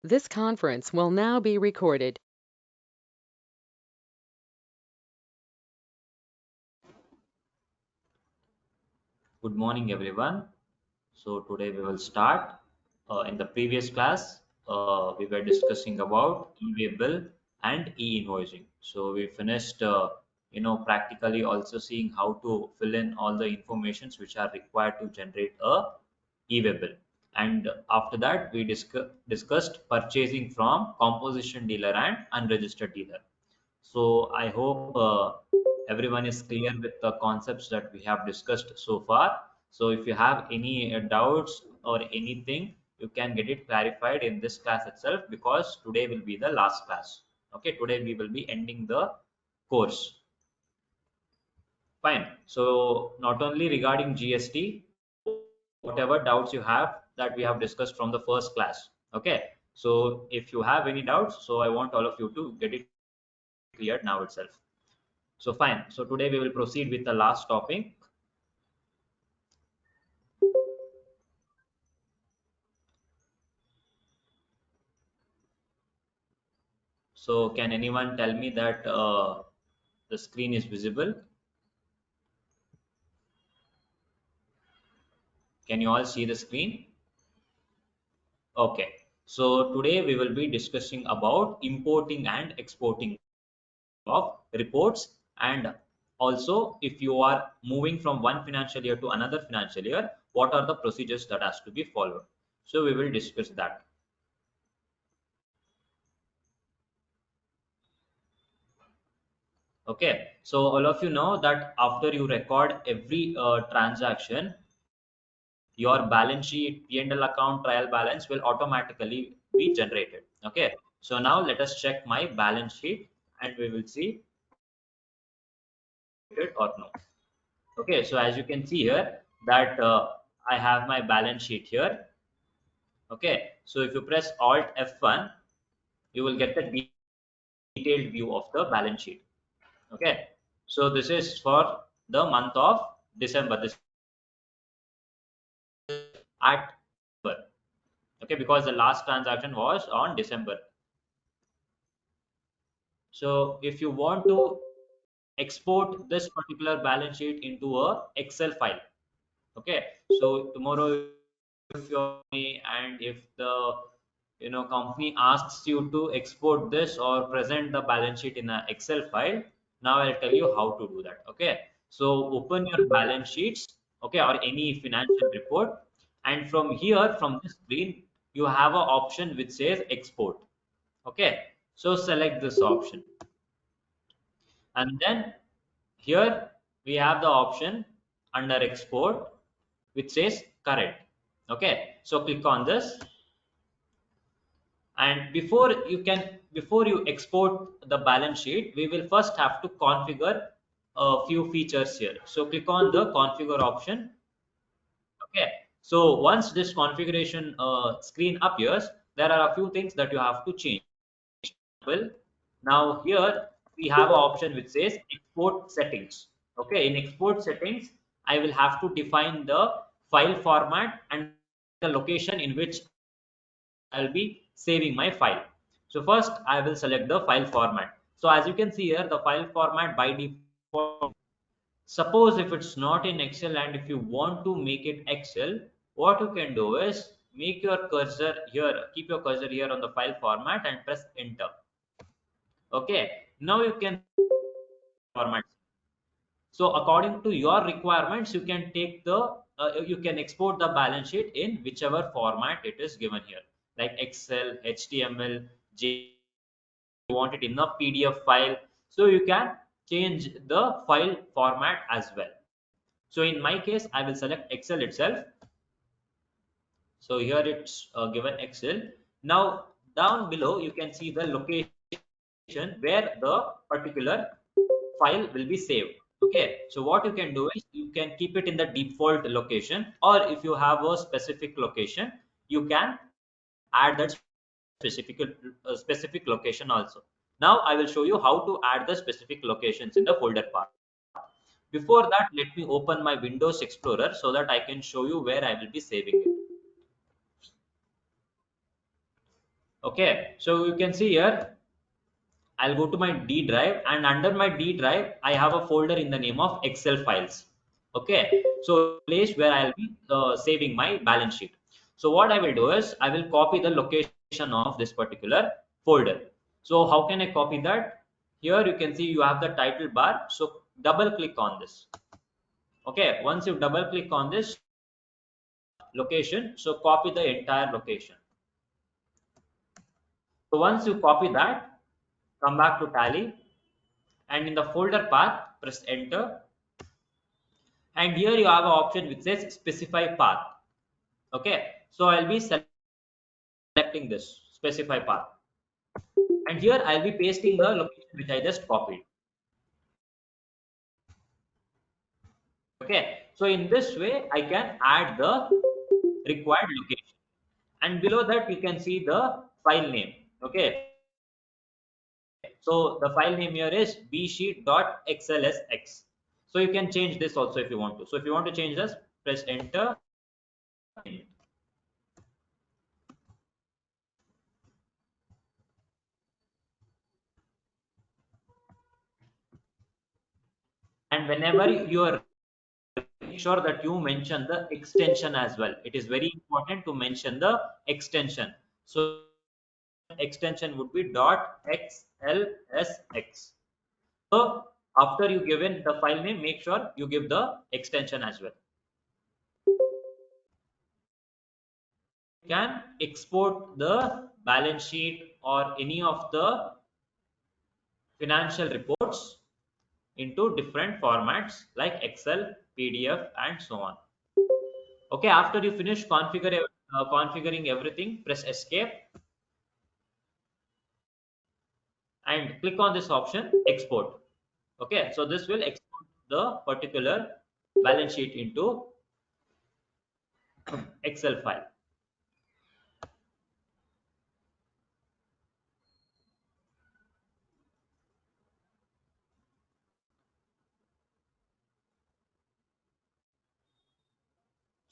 This conference will now be recorded. Good morning, everyone. So today we will start. In the previous class, we were discussing about e-way bill and e-invoicing. So we finished, practically also seeing how to fill in all the informations which are required to generate a e-way bill. And after that, we discussed purchasing from composition dealer and unregistered dealer. So I hope everyone is clear with the concepts that we have discussed so far. So if you have any doubts or anything, you can get it clarified in this class itself because today will be the last class. Okay, today we will be ending the course. Fine. So not only regarding GST, whatever doubts you have that we have discussed from the first class. Okay. So if you have any doubts, so I want all of you to get it cleared now itself. So fine. So today we will proceed with the last topic. So can anyone tell me that the screen is visible? Can you all see the screen? Okay. So today we will be discussing about importing and exporting of reports, and also if you are moving from one financial year to another financial year, what are the procedures that has to be followed. So we will discuss that. Okay, so all of you know that after you record every transaction, your balance sheet, P&L account, trial balance will automatically be generated. Okay, so now let us check my balance sheet and we will see it or no. Okay, so as you can see here that I have my balance sheet here. Okay, so if you press Alt F1, you will get the detailed view of the balance sheet. Okay, so this is for the month of December. This at December. Okay, because the last transaction was on December. So if you want to export this particular balance sheet into a Excel file, okay, so tomorrow if you're me and if the company asks you to export this or present the balance sheet in an Excel file, now I'll tell you how to do that. Okay, so open your balance sheets, okay, or any financial report, and from here, from this screen, you have an option which says export. Okay, so select this option, and then here we have the option under export which says current. Okay, so click on this, and before you export the balance sheet, we will first have to configure a few features here. So click on the configure option. Okay, so once this configuration screen appears, there are a few things that you have to change. Well, now here we have an option which says export settings. Okay, in export settings, I will have to define the file format and the location in which I'll be saving my file. So first I will select the file format. So as you can see here, the file format by default. Suppose if it's not in Excel and if you want to make it Excel, what you can do is make your cursor here, keep your cursor here on the file format and press enter. Okay, now you can format. So according to your requirements, you can take you can export the balance sheet in whichever format it is given here, like Excel, HTML, you want it in a PDF file. So you can change the file format as well. So in my case, I will select Excel itself. So here it's given Excel. Now down below, you can see the location where the particular file will be saved. Okay, so what you can do is you can keep it in the default location, or if you have a specific location, you can add that specific location also. Now I will show you how to add the specific locations in the folder part. Before that, let me open my Windows Explorer so that I can show you where I will be saving it. Okay, so you can see here, I'll go to my D drive, and under my D drive, I have a folder in the name of Excel files. Okay, so place where I'll be saving my balance sheet. So what I will do is I will copy the location of this particular folder. So how can I copy that? Here you can see you have the title bar. So double click on this. Okay, once you double click on this location, so copy the entire location. So once you copy that, come back to Tally, and in the folder path, press enter, and here you have an option which says specify path. Okay, so I'll be selecting this specify path, and here I'll be pasting the location which I just copied. Okay, so in this way I can add the required location, and below that you can see the file name. Okay, so the file name here is bsheet.xlsx. So you can change this also if you want to. So if you want to change this, press enter. And whenever you are, make sure that you mention the extension as well. It is very important to mention the extension. So extension would be .xlsx. So after you given the file name, make sure you give the extension as well. You can export the balance sheet or any of the financial reports into different formats like Excel, PDF, and so on. Okay, after you finish configuring everything, press escape and click on this option export. Okay, so this will export the particular balance sheet into Excel file.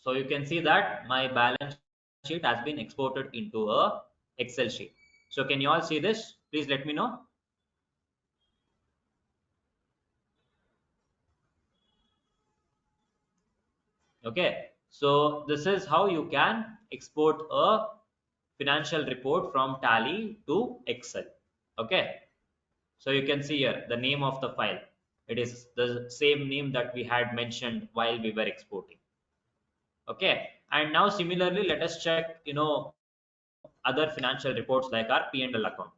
So you can see that my balance sheet has been exported into a Excel sheet. So can you all see this? Please let me know. Okay, so this is how you can export a financial report from Tally to Excel. Okay, so you can see here the name of the file. It is the same name that we had mentioned while we were exporting. Okay, and now similarly, let us check, other financial reports like our P&L account.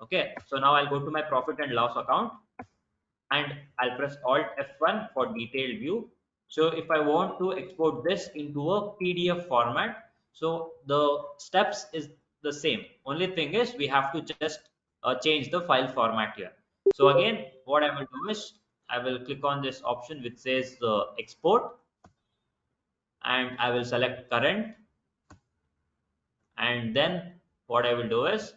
Okay, so now I'll go to my profit and loss account, and I'll press Alt F1 for detailed view. So if I want to export this into a PDF format, so the steps is the same. Only thing is we have to just change the file format here. So again, what I will do is I will click on this option which says export, and I will select current, and then what I will do is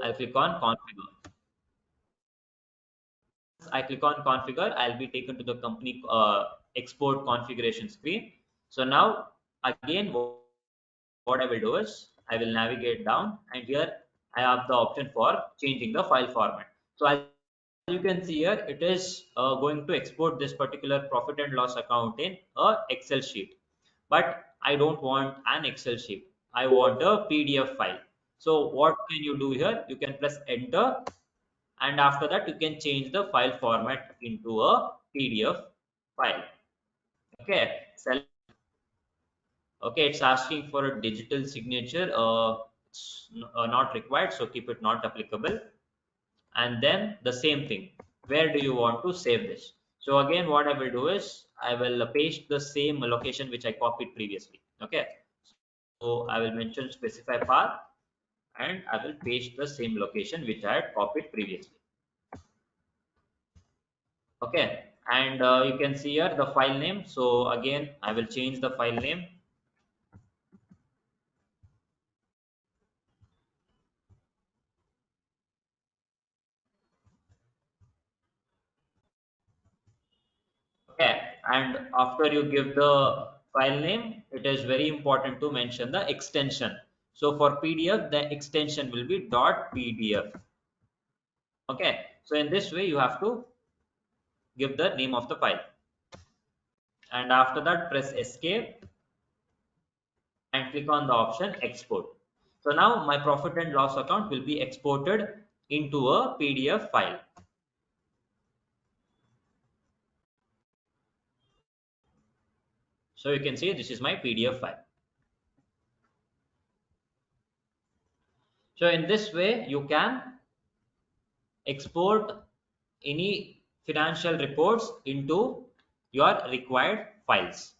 I'll click on configure. I click on configure, I'll be taken to the company export configuration screen. So now again, what I will do is I will navigate down, and here I have the option for changing the file format. So as you can see here, it is going to export this particular profit and loss account in a Excel sheet. But I don't want an Excel sheet. I want a PDF file. So what can you do here? You can press enter, and after that you can change the file format into a PDF file. Okay, okay, it's asking for a digital signature. It's not required, so keep it not applicable. And then the same thing. Where do you want to save this? So again, what I will do is I will paste the same location which I copied previously. Okay, so I will mention specify path, and I will paste the same location which I had copied previously. Okay, and you can see here the file name. So again, I will change the file name. Okay, and after you give the file name, it is very important to mention the extension. So for PDF, the extension will be .pdf. Okay. So in this way, you have to give the name of the file. And after that, press escape and click on the option export. So now my profit and loss account will be exported into a PDF file. So you can see this is my PDF file. So in this way, you can export any financial reports into your required files.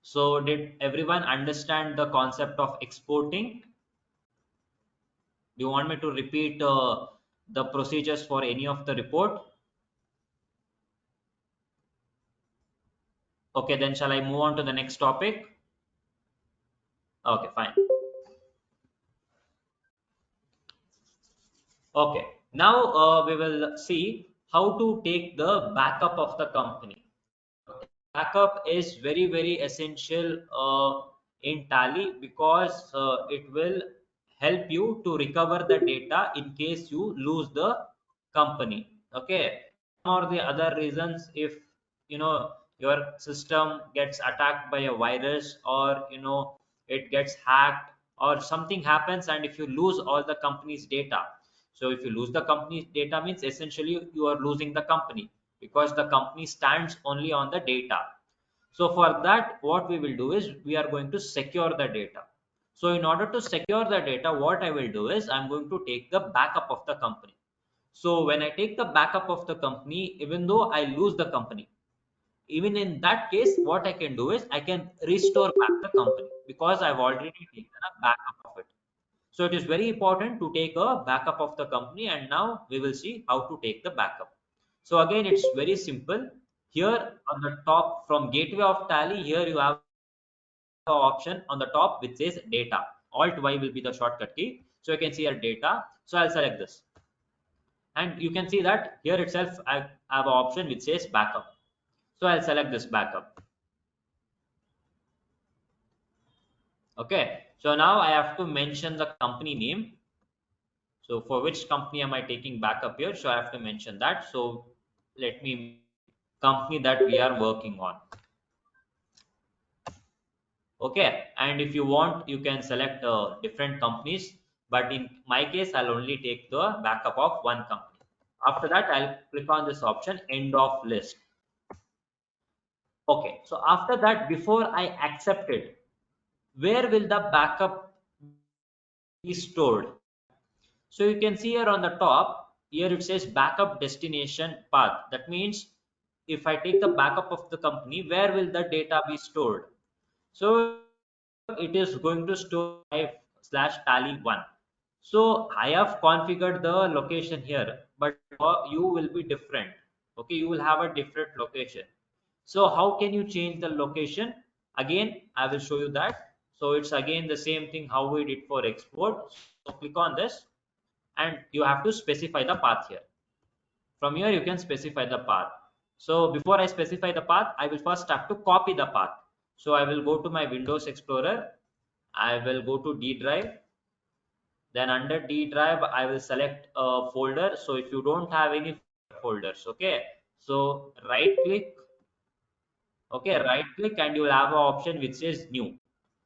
So did everyone understand the concept of exporting? Do you want me to repeat the procedures for any of the report? Okay, then shall I move on to the next topic? Okay, fine. Okay, now we will see how to take the backup of the company. Backup is very essential in Tally because it will help you to recover the data in case you lose the company. Okay, or the other reasons, if your system gets attacked by a virus, or it gets hacked, or something happens, and if you lose all the company's data. So if you lose the company's data, means essentially you are losing the company, because the company stands only on the data. So for that, what we will do is we are going to secure the data. So in order to secure the data, what I will do is I'm going to take the backup of the company. So when I take the backup of the company, even though I lose the company, even in that case, what I can do is I can restore back the company, because I've already taken a backup of it. So it is very important to take a backup of the company, and now we will see how to take the backup. So again, it's very simple. Here on the top, from gateway of Tally, here you have an option on the top which says data. Alt Y will be the shortcut key. So you can see here data. So I'll select this. And you can see that here itself I have an option which says backup. So I'll select this backup. Okay. So now I have to mention the company name. So for which company am I taking backup here? So I have to mention that. So let me company that we are working on. Okay. And if you want, you can select different companies. But in my case, I'll only take the backup of one company. After that, I'll click on this option, end of list. Okay. So after that, before I accept it, where will the backup be stored? So you can see here on the top, here it says backup destination path. That means if I take the backup of the company, where will the data be stored? So it is going to store slash tally one. So I have configured the location here, but you will be different. Okay, you will have a different location. So how can you change the location? Again, I will show you that. So it's again the same thing how we did for export. So click on this, and you have to specify the path here. From here you can specify the path. So before I specify the path, I will first have to copy the path. So I will go to my Windows Explorer, I will go to D drive, then under D drive I will select a folder. So if you don't have any folders, okay, so right click. Okay, right click and you will have an option which says new.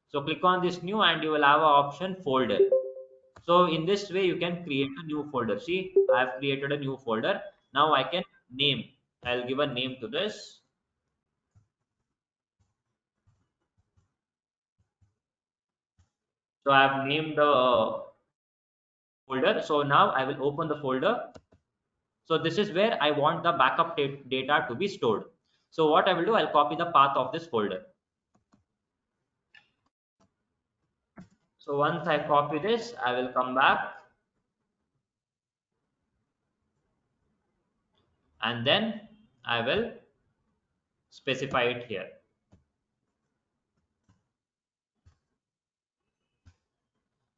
So click on this new and you will have an option folder. So in this way, you can create a new folder. See, I have created a new folder. Now I can name. I'll give a name to this. So I have named the folder. So now I will open the folder. So this is where I want the backup data to be stored. So what I will do, I'll copy the path of this folder. So once I copy this, I will come back and then I will specify it here.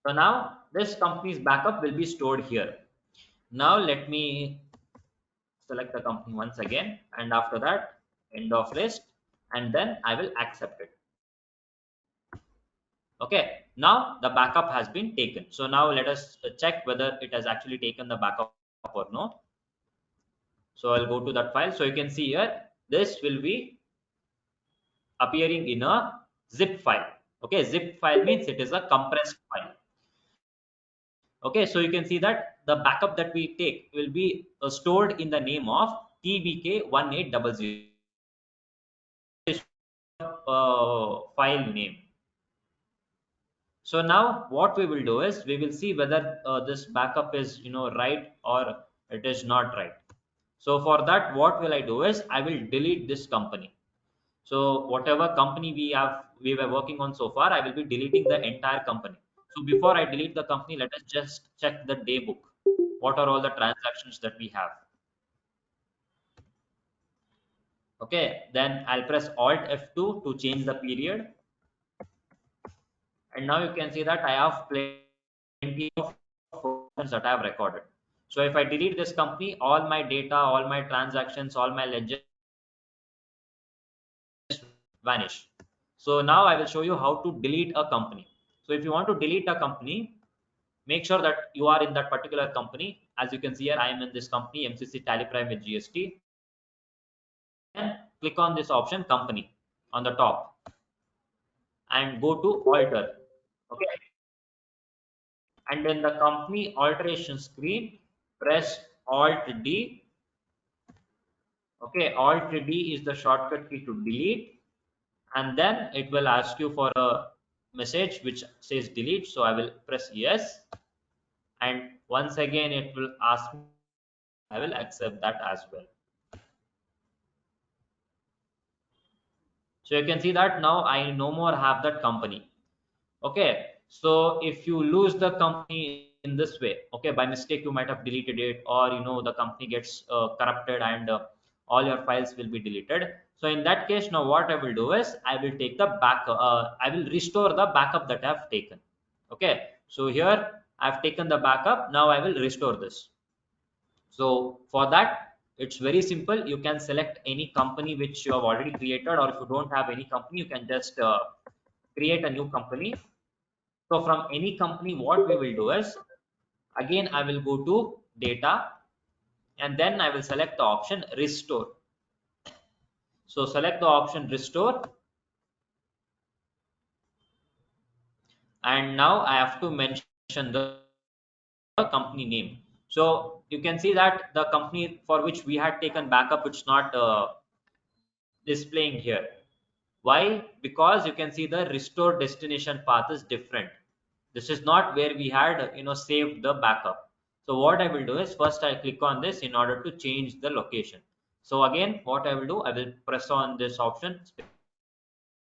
So now this company's backup will be stored here. Now let me select the company once again, and after that end of list, and then I will accept it. Okay, Now the backup has been taken. So now let us check whether it has actually taken the backup or no. So I'll go to that file. So you can see here, this will be appearing in a zip file. Okay, zip file means it is a compressed file. Okay, so you can see that the backup that we take will be stored in the name of tbk1800 file name. So now what we will do is we will see whether this backup is right or it is not right. So for that, what will I do is I will delete this company. So whatever company we were working on so far, I will be deleting the entire company. So before I delete the company, let us just check the day book. What are all the transactions that we have? Okay, then I'll press Alt F2 to change the period. And now you can see that I have plenty of formations that I have recorded. So if I delete this company, all my data, all my transactions, all my ledgers vanish. So now I will show you how to delete a company. So if you want to delete a company, make sure that you are in that particular company. As you can see here, I am in this company, MCC Tallyprime with GST. Then click on this option, company, on the top, and go to alter. Okay, and in the company alteration screen, press Alt D. Okay, Alt D is the shortcut key to delete, and then it will ask you for a message which says delete. So I will press yes, and once again it will ask me. I will accept that as well. So you can see that now I no more have that company. Okay, so if you lose the company in this way, okay, by mistake you might have deleted it, or the company gets corrupted, and all your files will be deleted. So in that case, now what I will do is I will take the backup. I will restore the backup that I have taken. Okay, so here I've taken the backup. Now I will restore this. So for that, it's very simple. You can select any company which you have already created, or if you don't have any company, you can just create a new company. So from any company, what we will do is, again, I will go to data, and then I will select the option restore. So select the option restore, and now I have to mention the company name. So you can see that the company for which we had taken backup, it's not displaying here. Why? Because you can see the restore destination path is different. This is not where we had saved the backup. So what I will do is, first I click on this in order to change the location. So again, what I will do, I will press on this option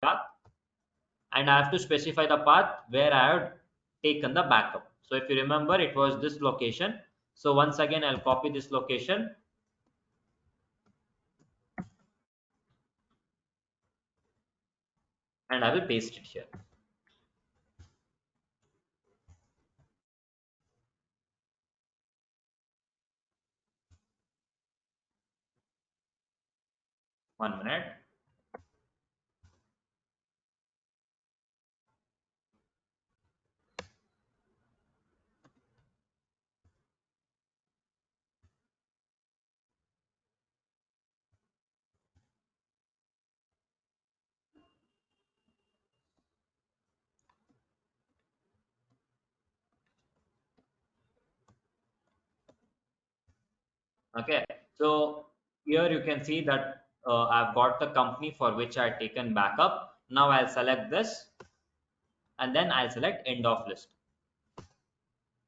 path, and I have to specify the path where I have taken the backup. So if you remember, it was this location. So once again, I'll copy this location, and I will paste it here. 1 minute. Okay, so here you can see that I've got the company for which I had taken backup. Now I'll select this, and then I'll select end of list.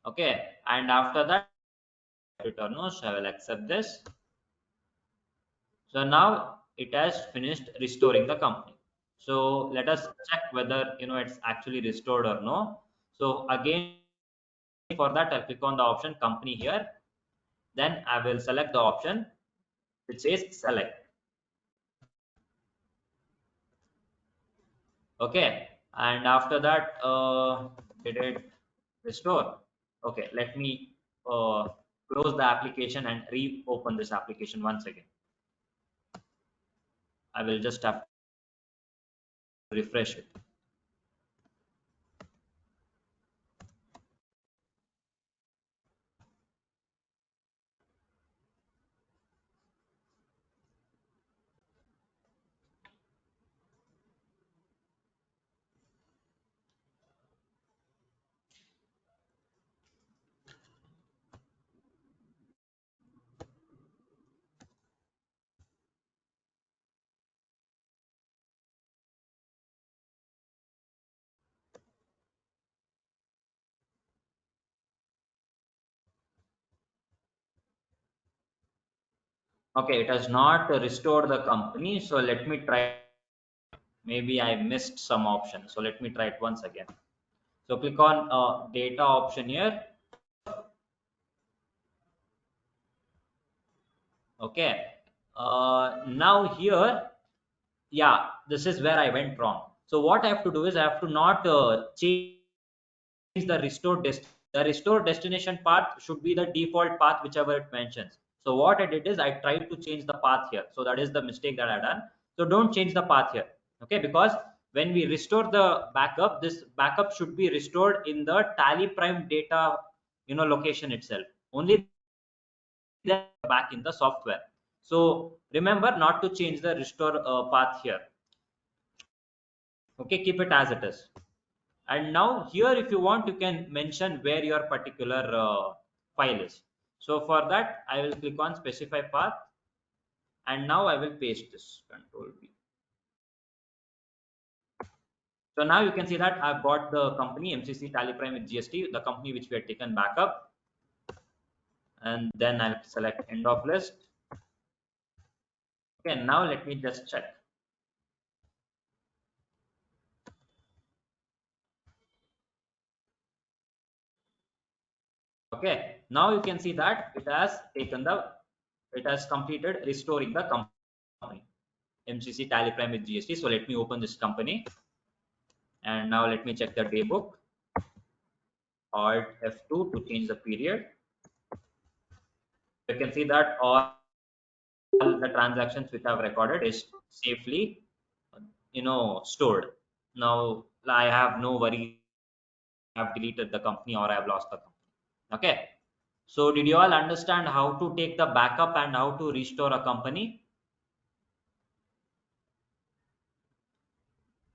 Okay, and after that, return no, so I will accept this. So now it has finished restoring the company. So let us check whether it's actually restored or no. So again, for that, I'll click on the option company here. Then I will select the option which says select. Okay, and after that, did it restore? Okay, let me close the application and reopen this application once again. I will just have to refresh it. Okay, it has not restored the company. So let me try. Maybe I missed some option. So let me try it once again. So click on data option here. Okay. Now here, yeah, this is where I went wrong. So what I have to do is I have to not change the restored destination. The restored destination path should be the default path, whichever it mentions. So what I did is I tried to change the path here. So that is the mistake that I've done. So don't change the path here. Okay, because when we restore the backup, this backup should be restored in the Tallyprime data, location itself. Only then back in the software. So remember not to change the restore path here. Okay, keep it as it is. And now here, if you want, you can mention where your particular file is. So for that, I will click on specify path, and now I will paste this, control B. So now you can see that I've got the company MCC Tallyprime with GST, the company which we had taken backup, and then I'll select end of list. Okay, now let me just check. Okay, now you can see that it has completed restoring the company MCC Tallyprime with GST. So let me open this company, and now let me check the day book. Alt F2 to change the period. You can see that all the transactions which I've recorded is safely, stored. Now I have no worry. I've deleted the company or I've lost the company. Okay. So did you all understand how to take the backup and how to restore a company?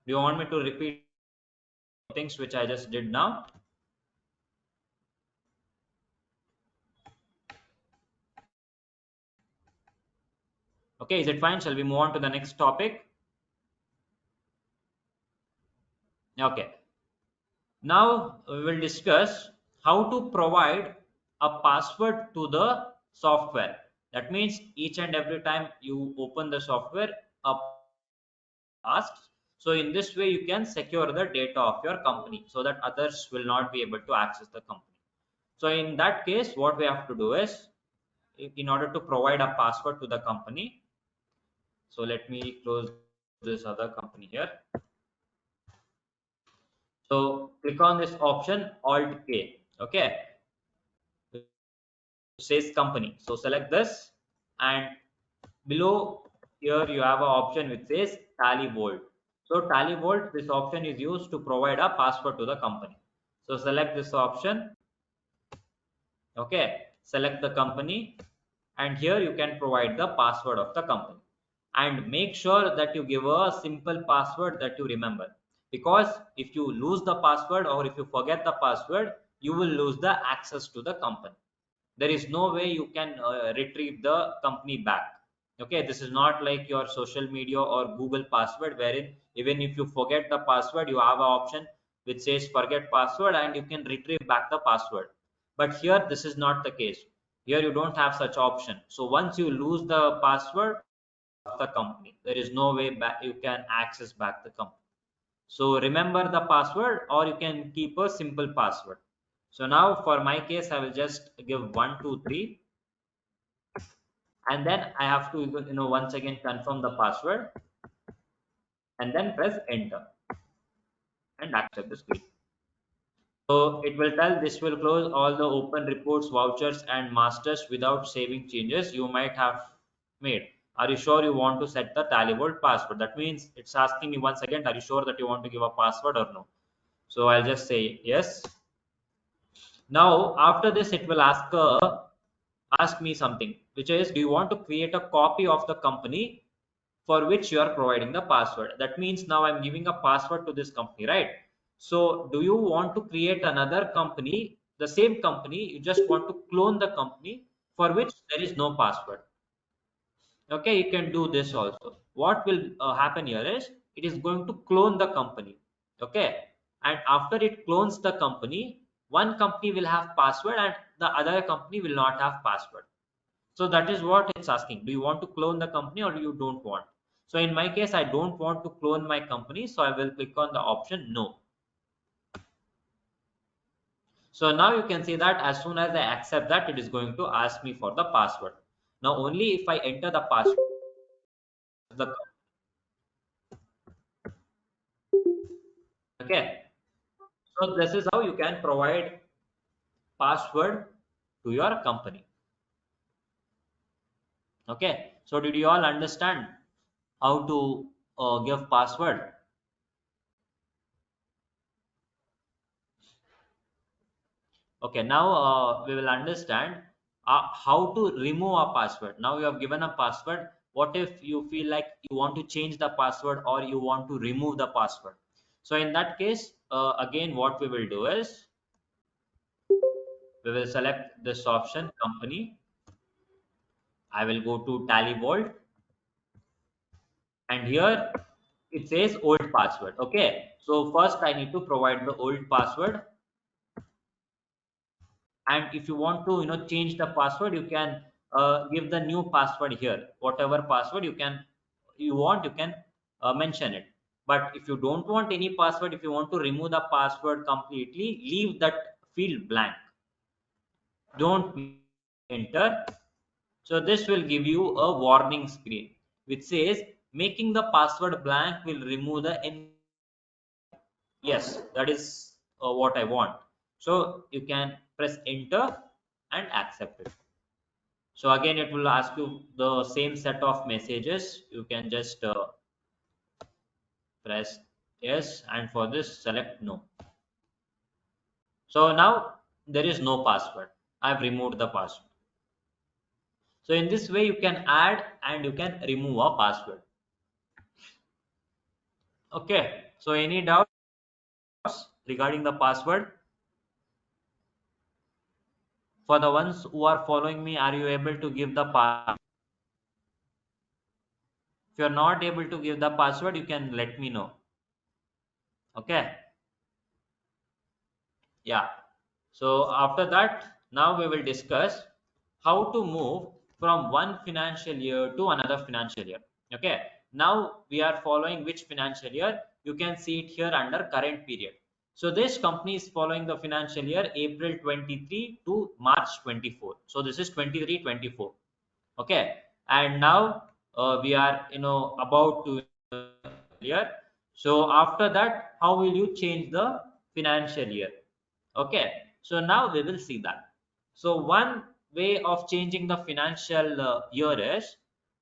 Do you want me to repeat things which I just did now? Okay, is it fine? Shall we move on to the next topic? Okay. Now we will discuss how to provide a password to the software. That means each and every time you open the software, a asks. So in this way, you can secure the data of your company so that others will not be able to access the company. So in that case, what we have to do is, in order to provide a password to the company, so let me close this other company here. So click on this option Alt K. Okay, says company. So select this, and below here you have an option which says Tally Vault. So Tally Vault, this option is used to provide a password to the company. So select this option. Okay, select the company, and here you can provide the password of the company, and make sure that you give a simple password that you remember, because if you lose the password or if you forget the password, you will lose the access to the company. There is no way you can retrieve the company back. Okay, this is not like your social media or Google password, wherein even if you forget the password, you have an option which says forget password and you can retrieve back the password. But here this is not the case. Here you don't have such option. So once you lose the password of the company, there is no way back you can access back the company. So remember the password, or you can keep a simple password. So now for my case, I will just give 123, and then I have to once again confirm the password, and then press enter and accept the screen. So it will tell this will close all the open reports, vouchers, and masters without saving changes you might have made. Are you sure you want to set the Tally Vault password? That means it's asking me once again, are you sure that you want to give a password or no? So I'll just say yes. Now after this, it will ask me something, which is, do you want to create a copy of the company for which you are providing the password? That means now I'm giving a password to this company, right? So do you want to create another company, the same company, you just want to clone the company for which there is no password? Okay, you can do this also. What will happen here is, it is going to clone the company. Okay, and after it clones the company, one company will have password and the other company will not have password. So that is what it's asking. Do you want to clone the company or you don't want? So in my case, I don't want to clone my company. So I will click on the option no. So now you can see that as soon as I accept that, it is going to ask me for the password. Now only if I enter the password, the okay. So this is how you can provide password to your company. Okay. So did you all understand how to give password? Okay, now we will understand how to remove a password. Now you have given a password. What if you feel like you want to change the password or you want to remove the password? So in that case, again, what we will do is we will select this option, company. I will go to Tally Vault, and here it says old password. Okay, so first I need to provide the old password, and if you want to change the password, you can give the new password here. Whatever password you want, you can mention it. But if you don't want any password, if you want to remove the password completely, leave that field blank. Don't enter. So this will give you a warning screen which says making the password blank will remove the yes, that is what I want. So you can press enter and accept it. So again, it will ask you the same set of messages. You can just press yes, and for this select no. So now there is no password. I've removed the password. So in this way, you can add and you can remove a password. Okay. So any doubts regarding the password? For the ones who are following me, are you able to give the password? If you're not able to give the password, you can let me know. Okay. Yeah. So after that, now we will discuss how to move from one financial year to another financial year. Okay. Now we are following which financial year? You can see it here under current period. So this company is following the financial year April 23 to March 24. So this is 23-24. Okay. And now we are about to year. So after that, how will you change the financial year? Okay, so now we will see that. So one way of changing the financial year is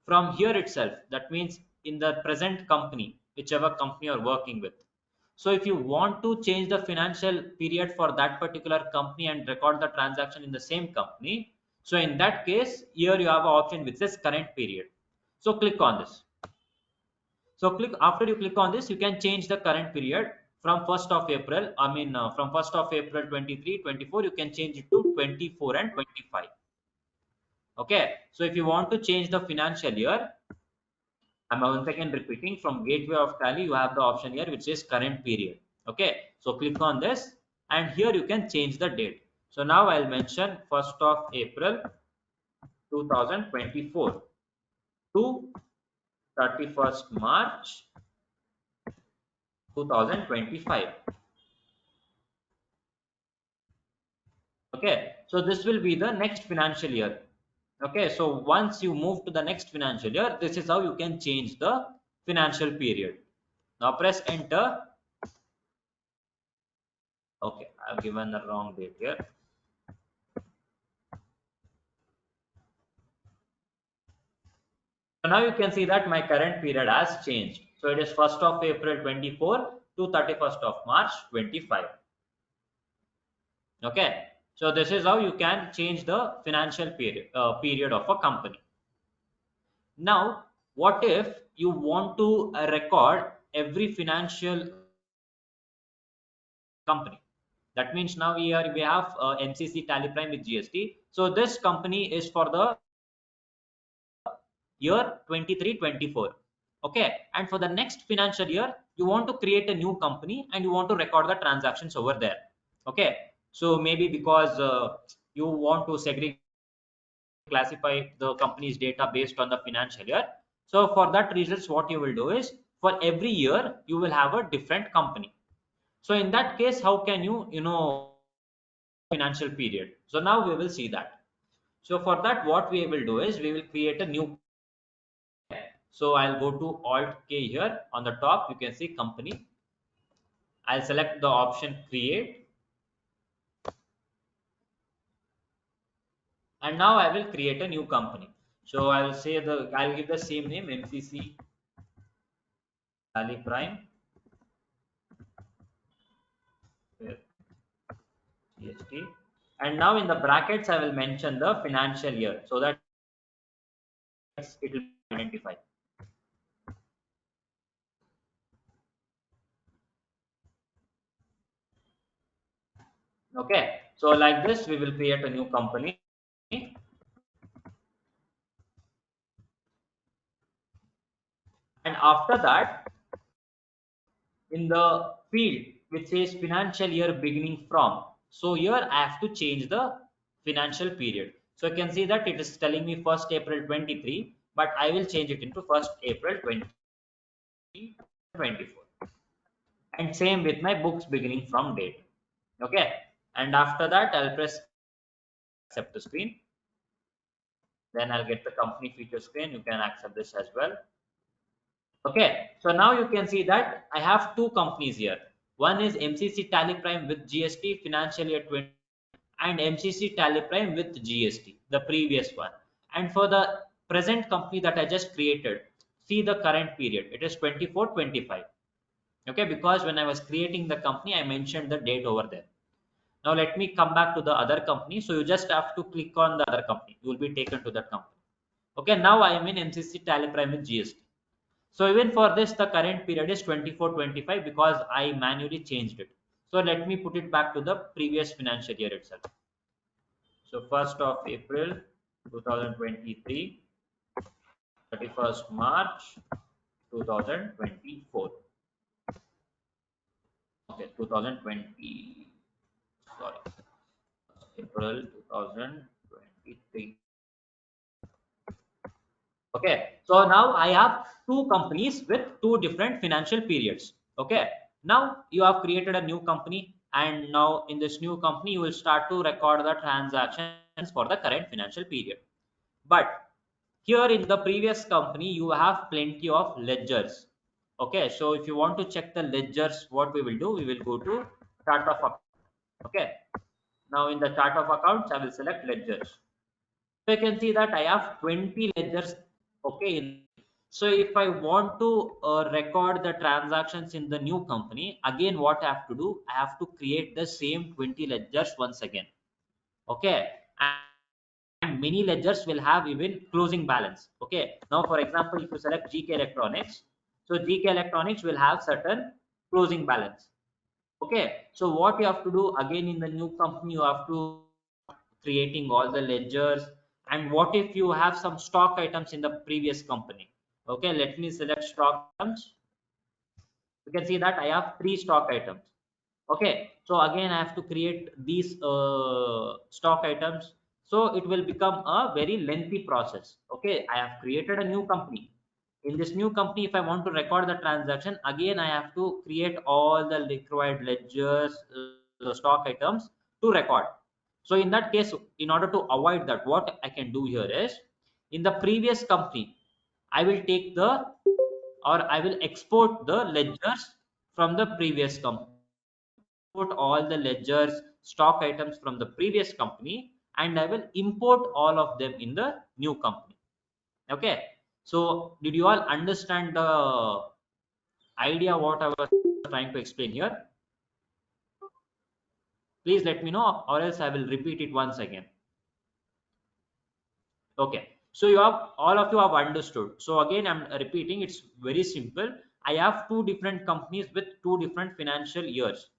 from here itself. That means in the present company, whichever company you're working with. So if you want to change the financial period for that particular company and record the transaction in the same company, so in that case, here you have an option which says current period. So click on this. So click after you click on this, you can change the current period from 1st of April. I mean, from 1st of April 23-24, you can change it to 24 and 25. Okay. So if you want to change the financial year, I'm once again repeating from Gateway of Tally, you have the option here which is current period. Okay. So click on this, and here you can change the date. So now I'll mention 1st of April 2024 to 31st March 2025. Okay, so this will be the next financial year. Okay, so once you move to the next financial year, this is how you can change the financial period. Now press enter. Okay, I've given the wrong date here. So now you can see that my current period has changed. So it is 1st of April 24 to 31st of March 25. Okay, so this is how you can change the financial period of a company. Now, what if you want to record every financial company? That means now here we have MCC Tallyprime with GST. So this company is for the year 23-24. Okay, and for the next financial year, you want to create a new company and you want to record the transactions over there. Okay, so maybe because you want to segregate classify the company's data based on the financial year. So for that results, what you will do is for every year you will have a different company. So in that case, how can you financial period? So now we will see that. So for that, what we will do is we will create a new. So I'll go to Alt K here on the top. You can see company. I'll select the option create, and now I will create a new company. So I'll give the same name MCC Tally Prime with GST. And now in the brackets, I will mention the financial year so that it will identify. Okay. So like this, we will create a new company. And after that, in the field which says financial year beginning from, so here I have to change the financial period. So you can see that it is telling me 1st April 23, but I will change it into 1st April 2024. And same with my books beginning from date. Okay. And after that, I'll press accept the screen. Then I'll get the company feature screen. You can accept this as well. Okay, so now you can see that I have two companies here. One is MCC Tally Prime with GST financial year 20 and MCC Tally Prime with GST, the previous one. And for the present company that I just created, see the current period. It is 24-25. Okay, because when I was creating the company, I mentioned the date over there. Now let me come back to the other company. So you just have to click on the other company. You will be taken to that company. Okay, now I am in MCC Tally Prime with GST. So even for this, the current period is 24-25 because I manually changed it. So let me put it back to the previous financial year itself. So 1st of April 2023, 31st March 2024. Okay, 2020. Sorry, April 2023. Okay, so now I have two companies with two different financial periods. Okay, now you have created a new company, and now in this new company, you will start to record the transactions for the current financial period. But here in the previous company, you have plenty of ledgers. Okay, so if you want to check the ledgers, what we will do, we will go to chart of account. Okay, now in the chart of accounts, I will select ledgers. So you can see that I have 20 ledgers. Okay. So if I want to record the transactions in the new company, again, what I have to do, I have to create the same 20 ledgers once again. Okay. And many ledgers will have even closing balance. Okay. Now, for example, if you select GK Electronics, so GK Electronics will have certain closing balance. Okay. So what you have to do again in the new company, you have to creating all the ledgers. And what if you have some stock items in the previous company? Okay, let me select stock items. You can see that I have three stock items. Okay, so again I have to create these stock items. So it will become a very lengthy process. Okay, I have created a new company. In this new company, if I want to record the transaction, again I have to create all the required ledgers, the stock items to record. So in that case, in order to avoid that, what I can do here is, in the previous company, I will take the, or I will export the ledgers from the previous company. Put all the ledgers, stock items from the previous company, and I will import all of them in the new company. Okay, so did you all understand the idea what I was trying to explain here? Please let me know, or else I will repeat it once again. Okay, so you have, all of you have understood. So again, I'm repeating, it's very simple. I have two different companies with two different financial years.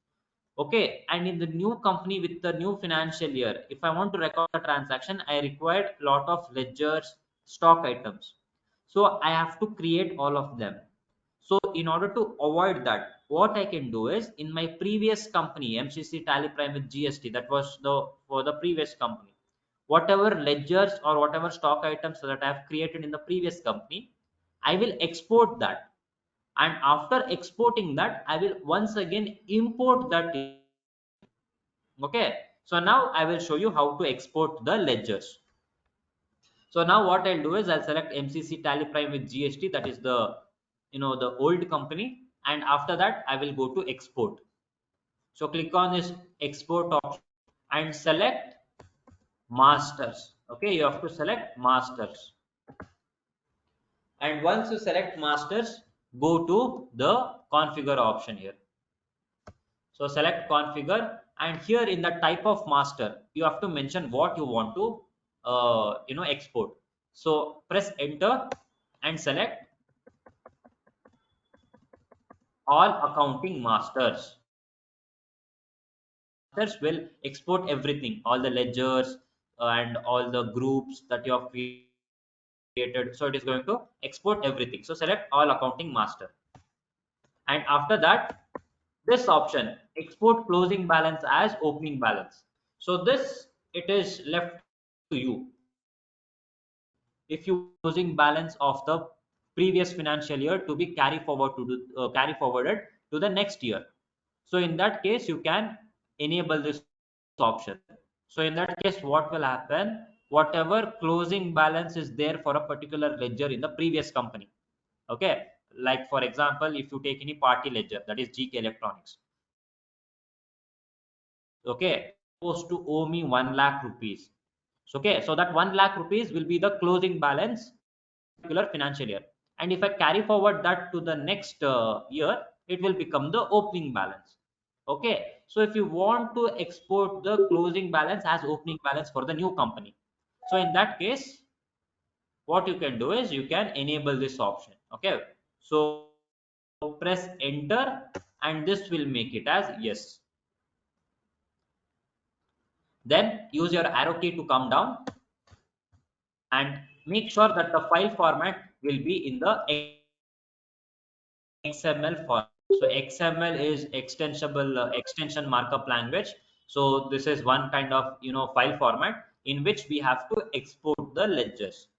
Okay, and in the new company with the new financial year, if I want to record a transaction, I required a lot of ledgers, stock items. So I have to create all of them. So in order to avoid that, what I can do is, in my previous company, MCC Tally Prime with GST, that was the for the previous company. whatever ledgers or whatever stock items that I have created in the previous company, I will export that. And after exporting that, I will once again import that. Okay. So now I will show you how to export the ledgers. So now what I'll do is I'll select MCC Tally Prime with GST. That is the, the old company. And after that, I will go to export. So click on this export option and select masters. Okay. You have to select masters. And once you select masters, go to the configure option here. So select configure, and here in the type of master, you have to mention what you want to export. So press enter and select all accounting masters. Masters will export everything, all the ledgers and all the groups that you have created. So it is going to export everything. So select all accounting master. And after that, this option, export closing balance as opening balance. So this, it is left to you. If you closing balance of the previous financial year to be carry forwarded to the next year, so in that case you can enable this option. So in that case, what will happen, whatever closing balance is there for a particular ledger in the previous company, okay, like for example, if you take any party ledger, that is GK Electronics, okay, supposed to owe me 1 lakh rupees. So, okay, so that 1 lakh rupees will be the closing balance particular financial year. And if I carry forward that to the next year, it will become the opening balance. Okay, so if you want to export the closing balance as opening balance for the new company, so in that case, what you can do is you can enable this option. Okay, so press enter, and this will make it as yes. Then use your arrow key to come down and make sure that the file format will be in the XML format. So XML is extensible extension markup language. So this is one kind of file format in which we have to export the ledgers.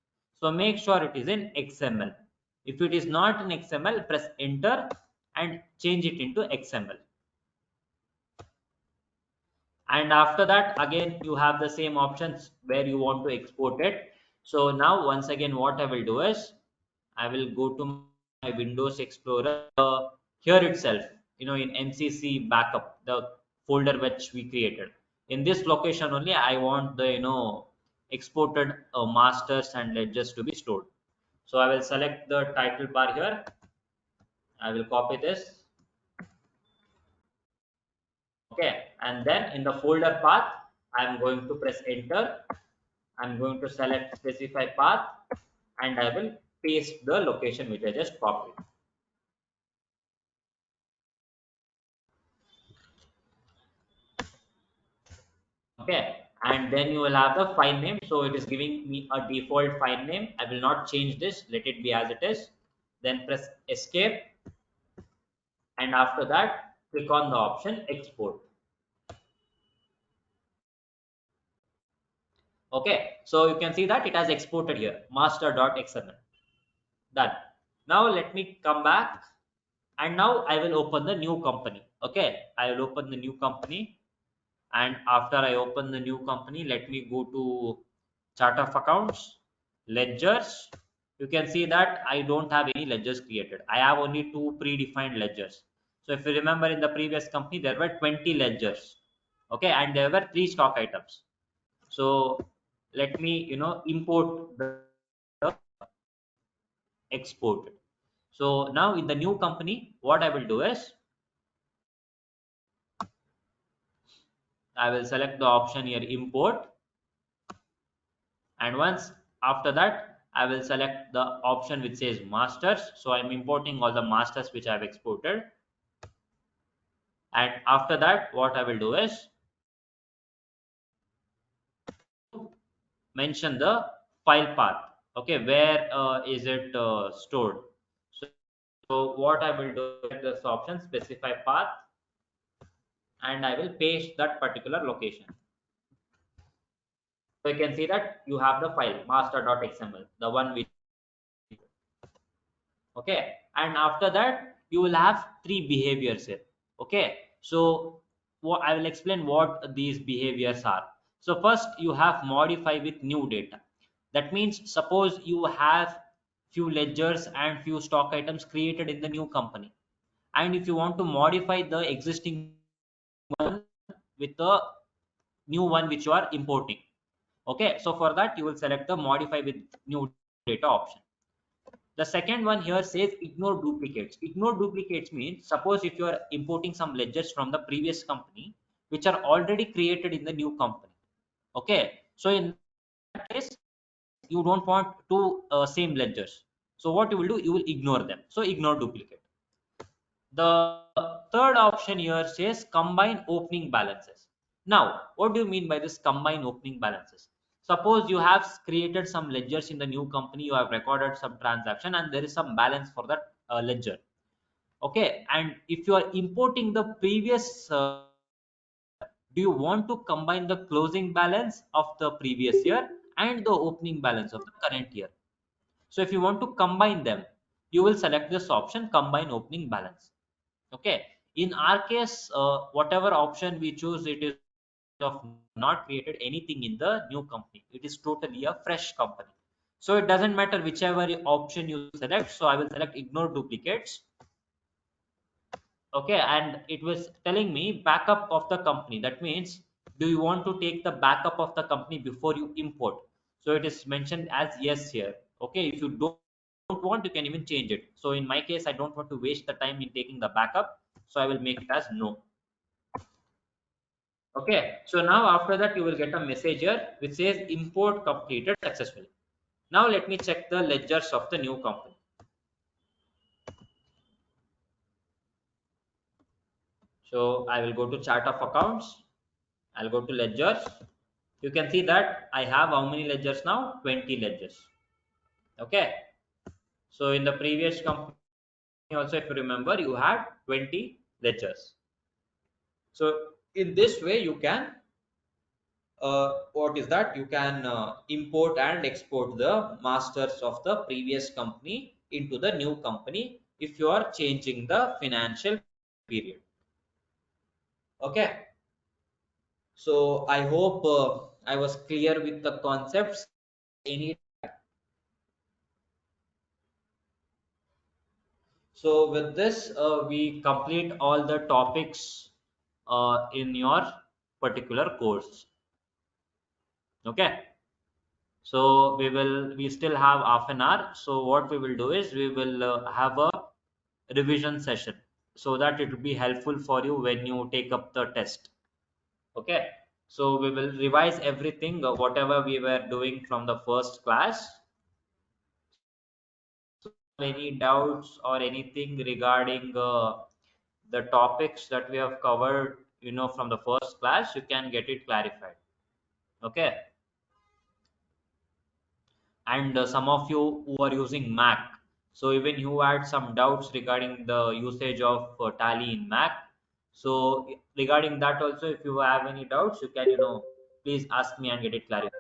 So make sure it is in XML. If it is not in XML, press enter and change it into XML. And after that, again you have the same options where you want to export it. So now once again, what I will do is I will go to my Windows Explorer, here itself, in MCC backup, the folder which we created. In this location only, I want the exported masters and ledgers to be stored. So I will select the title bar here. I will copy this. Okay, and then in the folder path, I'm going to press enter. I'm going to select specify path, and I will paste the location which I just copied. Okay, and then you will have the file name. So it is giving me a default file name. I will not change this. Let it be as it is. Then press escape, and after that, click on the option export. Okay, so you can see that it has exported here master.xml. Done. Now let me come back, and now I will open the new company. Okay, I will open the new company, and after I open the new company, let me go to chart of accounts, ledgers. You can see that I don't have any ledgers created. I have only two predefined ledgers. So if you remember, in the previous company there were 20 ledgers, okay, and there were three stock items. So let me import the export. So now in the new company, what I will do is I will select the option here, import, and once after that, I will select the option which says masters. So I'm importing all the masters which I've exported. And after that, what I will do is mention the file path. Okay, where is it stored? So, what I will do is this option, specify path, and I will paste that particular location. So you can see that you have the file master.xml, the one which, okay, and after that you will have three behaviors here. Okay, so what I will explain what these behaviors are. So first you have modify with new data. That means suppose you have few ledgers and few stock items created in the new company, and if you want to modify the existing one with the new one which you are importing. Okay, so for that you will select the modify with new data option. The second one here says ignore duplicates. Ignore duplicates means suppose if you are importing some ledgers from the previous company which are already created in the new company. Okay, so in that case you don't want two same ledgers. So what you will do, you will ignore them. So ignore duplicate. The third option here says combine opening balances. Now, what do you mean by this combine opening balances? Suppose you have created some ledgers in the new company, you have recorded some transaction, and there is some balance for that ledger. Okay, and if you are importing the previous, do you want to combine the closing balance of the previous year and the opening balance of the current year? So if you want to combine them, you will select this option combine opening balance. Okay, in our case, whatever option we choose, it is of not created anything in the new company. It is totally a fresh company. So it doesn't matter whichever option you select. So I will select ignore duplicates. Okay, and it was telling me backup of the company. That means, do you want to take the backup of the company before you import? So it is mentioned as yes here. Okay, if you don't want, you can even change it. So in my case, I don't want to waste the time in taking the backup, so I will make it as no. Okay, so now after that you will get a message here which says import completed successfully. Now let me check the ledgers of the new company. So I will go to chart of accounts. I'll go to ledgers. You can see that I have how many ledgers now? 20 ledgers. Okay. So in the previous company also, if you remember, you had 20 ledgers. So in this way, you can what is that? You can import and export the masters of the previous company into the new company if you are changing the financial period. Okay. So I hope I was clear with the concepts. Any So with this, we complete all the topics in your particular course. Okay. So we still have half an hour. So what we will do is we will have a revision session so that it will be helpful for you when you take up the test. Okay. So we will revise everything, whatever we were doing from the first class. Any doubts or anything regarding the topics that we have covered, from the first class, you can get it clarified. Okay, and some of you who are using Mac, so even you had some doubts regarding the usage of Tally in Mac. So regarding that also, if you have any doubts, you can, please ask me and get it clarified.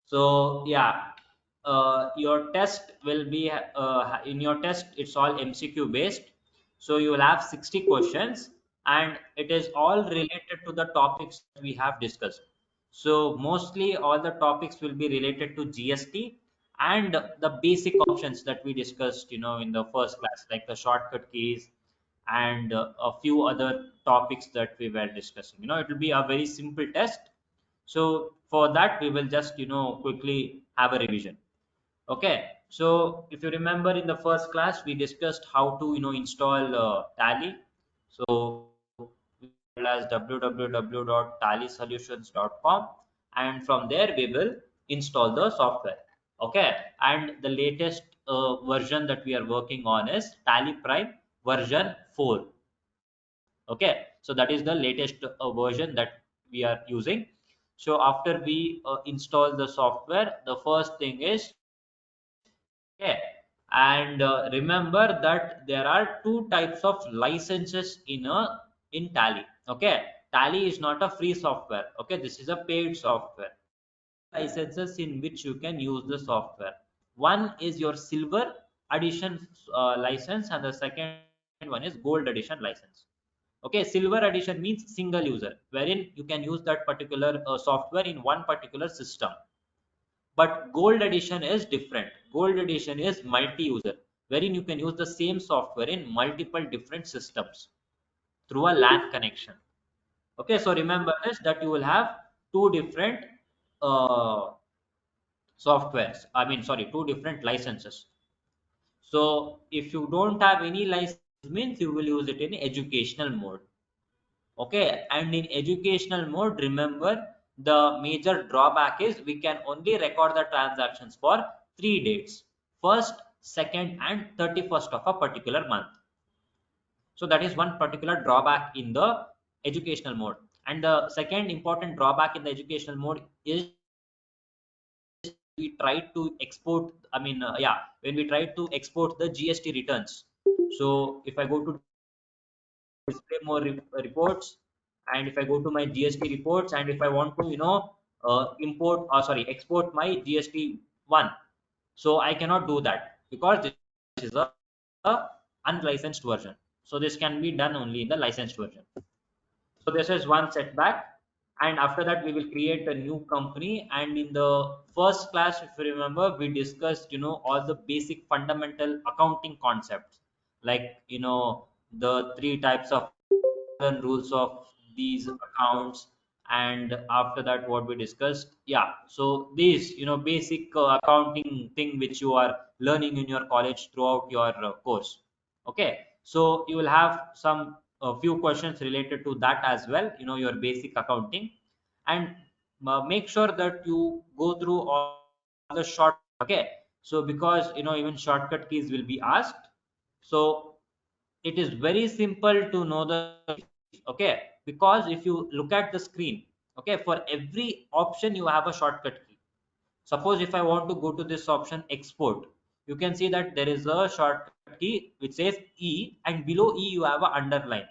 So yeah, your test will be in your test. It's all MCQ based. So you will have 60 questions, and it is all related to the topics we have discussed. So mostly all the topics will be related to GST and the basic options that we discussed, in the first class, like the shortcut keys and a few other topics that we were discussing. It will be a very simple test, so for that, we will just, quickly have a revision. Okay. So if you remember in the first class, we discussed how to, install Tally. So as www.tallysolutions.com, and from there we will install the software. Okay. And the latest version that we are working on is Tallyprime version 4. Okay, so that is the latest version that we are using. So after we install the software, the first thing is, okay, and remember that there are two types of licenses in Tally. Okay, Tally is not a free software. Okay, this is a paid software. Licenses in which you can use the software. One is your silver edition license, and the second one is gold edition license. Okay, silver edition means single user, wherein you can use that particular software in one particular system. But gold edition is different. Gold edition is multi-user, wherein you can use the same software in multiple different systems through a LAN connection. Okay, so remember this, that you will have two different uh, softwares. I mean, sorry, two different licenses. So if you don't have any license, means you will use it in educational mode. Okay, and in educational mode, remember the major drawback is we can only record the transactions for 3 dates: first, second, and 31st of a particular month. So that is one particular drawback in the educational mode. And the second important drawback in the educational mode is we try to export, when we try to export the GST returns. So if I go to display more reports, and if I go to my GST reports, and if I want to import, or sorry, export my GST one, so I cannot do that because this is a unlicensed version. So this can be done only in the licensed version. So this is one setback. And after that, we will create a new company. And in the first class, if you remember, we discussed, all the basic fundamental accounting concepts, like, the three types of rules of these accounts. And after that, what we discussed, yeah, so these, basic accounting thing which you are learning in your college throughout your course. Okay, so you will have some a few questions related to that as well, your basic accounting. And make sure that you go through all the short, okay, so because even shortcut keys will be asked. So it is very simple to know the keys, okay, because if you look at the screen, okay, for every option you have a shortcut key. Suppose if I want to go to this option export, you can see that there is a shortcut key which says E, and below E you have a underline.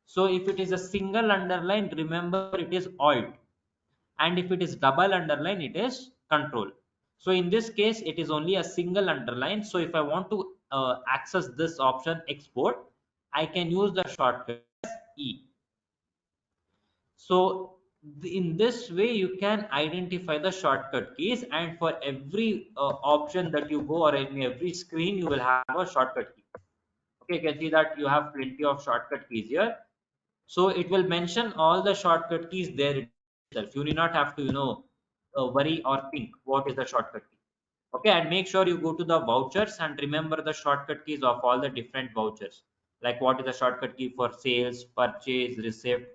So if it is a single underline, remember it is alt, and if it is double underline, it is control. So in this case, it is only a single underline. So if I want to access this option export, I can use the shortcut E. So in this way you can identify the shortcut keys, and for every option that you go, or in every screen, you will have a shortcut key. Okay, you can see that you have plenty of shortcut keys here. So it will mention all the shortcut keys there itself. You need not have to worry or think what is the shortcut key. Okay, and make sure you go to the vouchers and remember the shortcut keys of all the different vouchers, like what is the shortcut key for sales, purchase, receipt.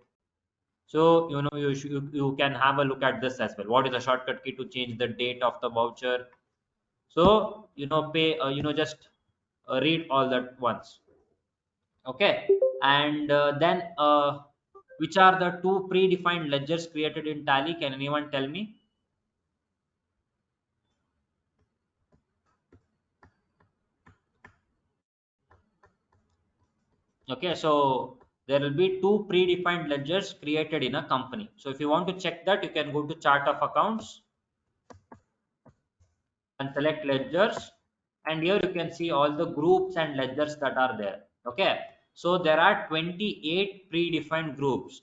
So you can have a look at this as well. What is the shortcut key to change the date of the voucher? So pay just read all that once. Okay, and then which are the two predefined ledgers created in Tally? Can anyone tell me? Okay, so there will be two predefined ledgers created in a company. So if you want to check that, you can go to chart of accounts and select ledgers, and here you can see all the groups and ledgers that are there. Okay, so there are 28 predefined groups.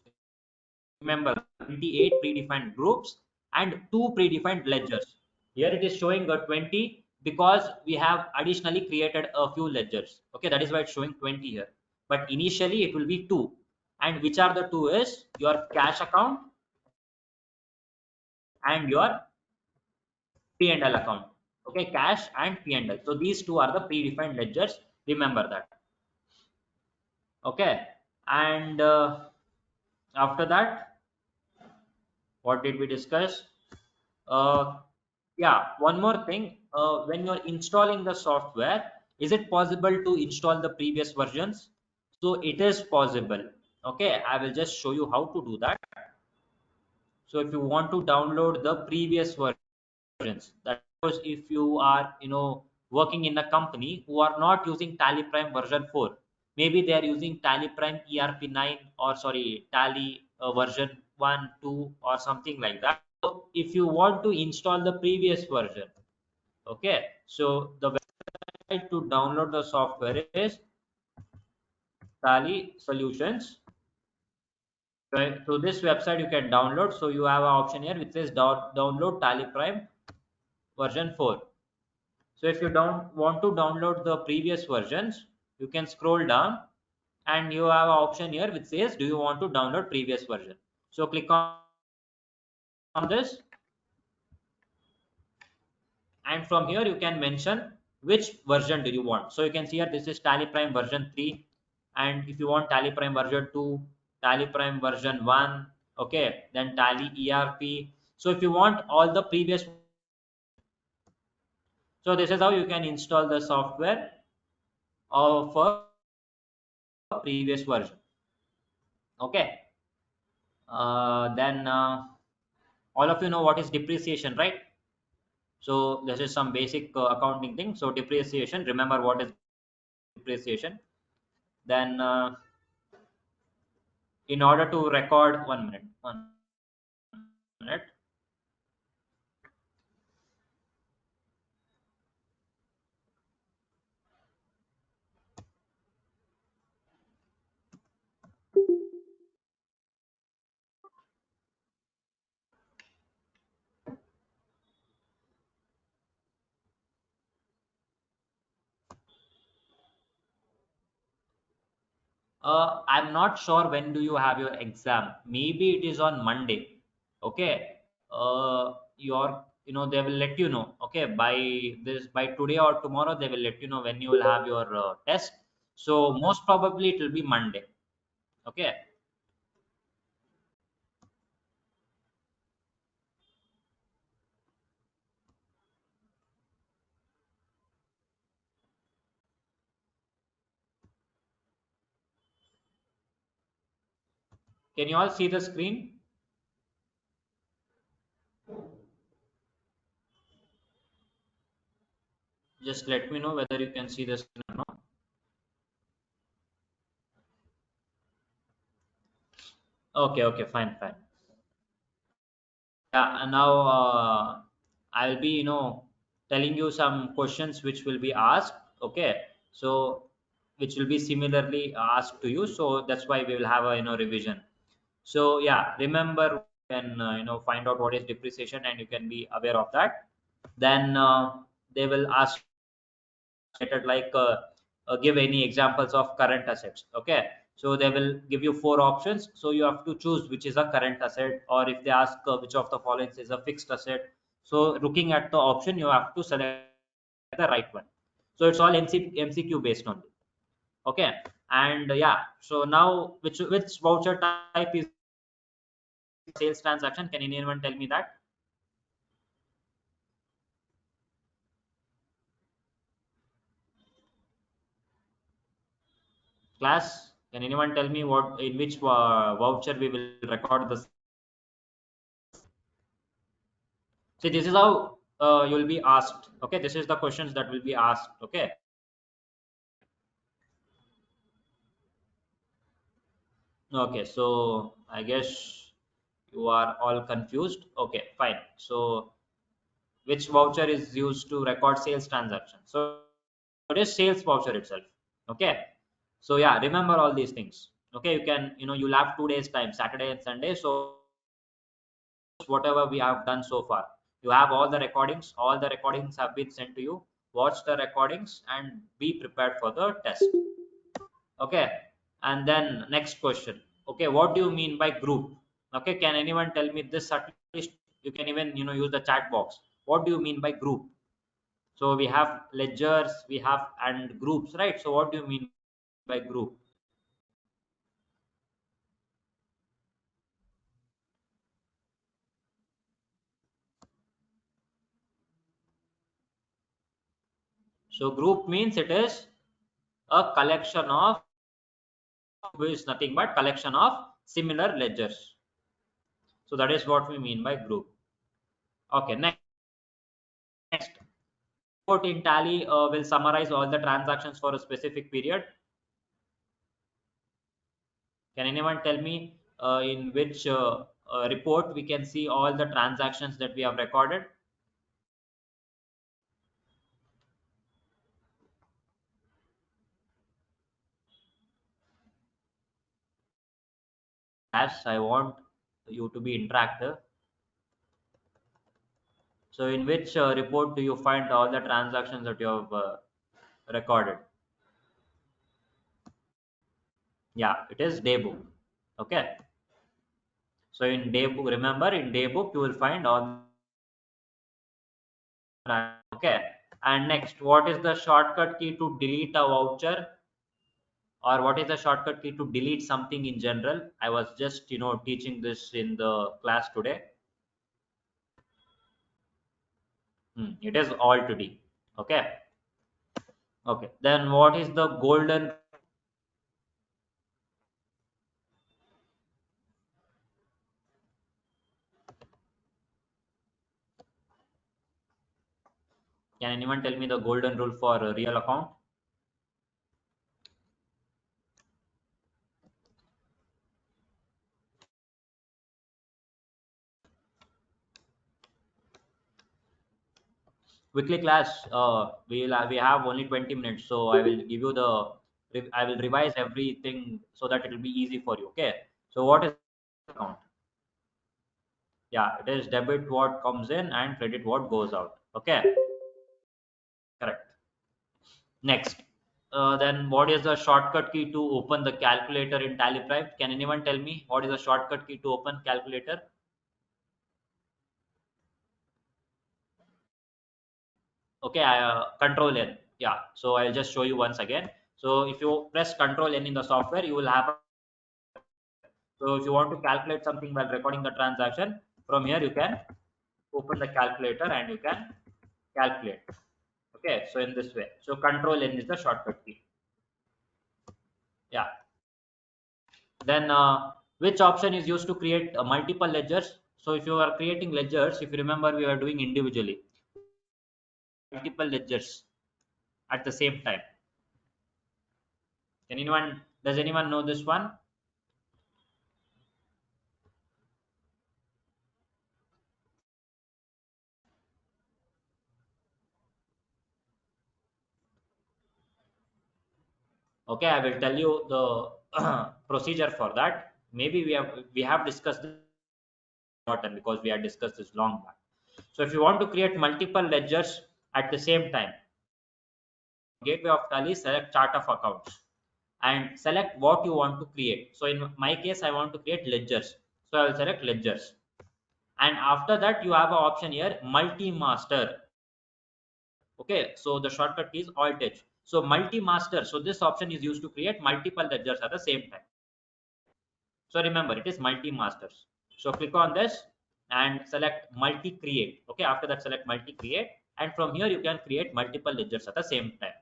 Remember, 28 predefined groups and two predefined ledgers. Here it is showing a 20 because we have additionally created a few ledgers. Okay, that is why it's showing 20 here. But initially it will be two. And which are the two is your cash account and your P&L account. Okay, cash and P&L. So these two are the predefined ledgers. Remember that. Okay, and after that, what did we discuss? Uh, yeah, one more thing. When you're installing the software, is it possible to install the previous versions? So it is possible. Okay, I will just show you how to do that. So if you want to download the previous versions, that was if you are working in a company who are not using Tally Prime version 4, maybe they are using Tally Prime ERP 9, or sorry, Tally version 1 2 or something like that. So if you want to install the previous version, okay, so the website to download the software is Tally Solutions. Right. So this website you can download. So you have an option here which says download Tally Prime version 4. So if you don't want to download the previous versions, you can scroll down and you have an option here which says do you want to download previous version. So click on this, and from here you can mention which version do you want. So you can see here this is Tally Prime version 3, and if you want Tally Prime version 2, Tally Prime version 1, okay, then Tally ERP. So if you want all the previous, so this is how you can install the software of a previous version. Okay. Then all of you know what is depreciation, right? So this is some basic accounting thing. So depreciation, remember what is depreciation. Then in order to record, one minute. I'm not sure when do you have your exam. Maybe it is on Monday. Okay. Your they will let you know. Okay, by today or tomorrow they will let you know when you will have your test. So most probably it will be Monday. Okay. Can you all see the screen? Just let me know whether you can see the screen or not. Okay. Okay. Fine. Fine. Yeah, and now I'll be telling you some questions which will be asked. Okay, so which will be similarly asked to you. So that's why we will have a revision. So yeah, remember and find out what is depreciation, and you can be aware of that. Then they will ask stated like give any examples of current assets. Okay, so they will give you four options, so you have to choose which is a current asset, or if they ask which of the following is a fixed asset, so looking at the option you have to select the right one. So it's all MCQ based only. Okay, and yeah, so now which voucher type is sales transaction? Can anyone tell me that? Class, can anyone tell me what in which voucher we will record the. See, this is how you'll be asked. Okay, this is the questions that will be asked. Okay, okay. So I guess you are all confused. Okay, fine. So which voucher is used to record sales transaction? So it is sales voucher itself. Okay. So yeah, remember all these things. Okay, you can you'll have 2 days time, Saturday and Sunday. So whatever we have done so far, you have all the recordings have been sent to you. Watch the recordings and be prepared for the test. Okay, and then next question. Okay, what do you mean by group? Okay, can anyone tell me this? At least you can even use the chat box. What do you mean by group? So we have ledgers, we have and groups, right? So what do you mean by group? So group means it is a collection of, which is nothing but collection of similar ledgers. So that is what we mean by group. Okay, next, report in Tally will summarize all the transactions for a specific period. Can anyone tell me in which report we can see all the transactions that we have recorded? As I want you to be interactive. So in which report do you find all the transactions that you have recorded? Yeah, it is daybook. Okay. So in daybook, remember in daybook you will find all. Okay. And next, what is the shortcut key to delete a voucher, or what is the shortcut key to delete something in general? I was just teaching this in the class today. It is alt D. Okay. Okay. Then what is the golden? Can anyone tell me the golden rule for a real account? Quickly, class. We have only 20 minutes, so I will give you the. I will revise everything so that it will be easy for you. Okay. So what is account? Yeah, it is debit what comes in and credit what goes out. Okay. Correct. Next. Then what is the shortcut key to open the calculator in Tallyprime? Can anyone tell me what is the shortcut key to open calculator? Okay, control N. Yeah, so I'll just show you once again. So if you press control N in the software, you will have. So if you want to calculate something while recording the transaction, from here you can open the calculator and you can calculate. Okay, so in this way. So control N is the shortcut key. Yeah. Then which option is used to create multiple ledgers? So if you are creating ledgers, if you remember, we are doing individually multiple ledgers at the same time. Does anyone know this one? Okay, I will tell you the procedure for that. Maybe we have discussed this lot, and because we had discussed this long back. So if you want to create multiple ledgers at the same time, gateway of Tally, select chart of accounts and select what you want to create. So in my case, I want to create ledgers. So I will select ledgers. And after that, you have an option here, multi-master. Okay, so the shortcut is Alt H. So multi-master. So this option is used to create multiple ledgers at the same time. So remember, it is multi-masters. So click on this and select multi-create. Okay, after that, select multi-create. And from here, you can create multiple ledgers at the same time.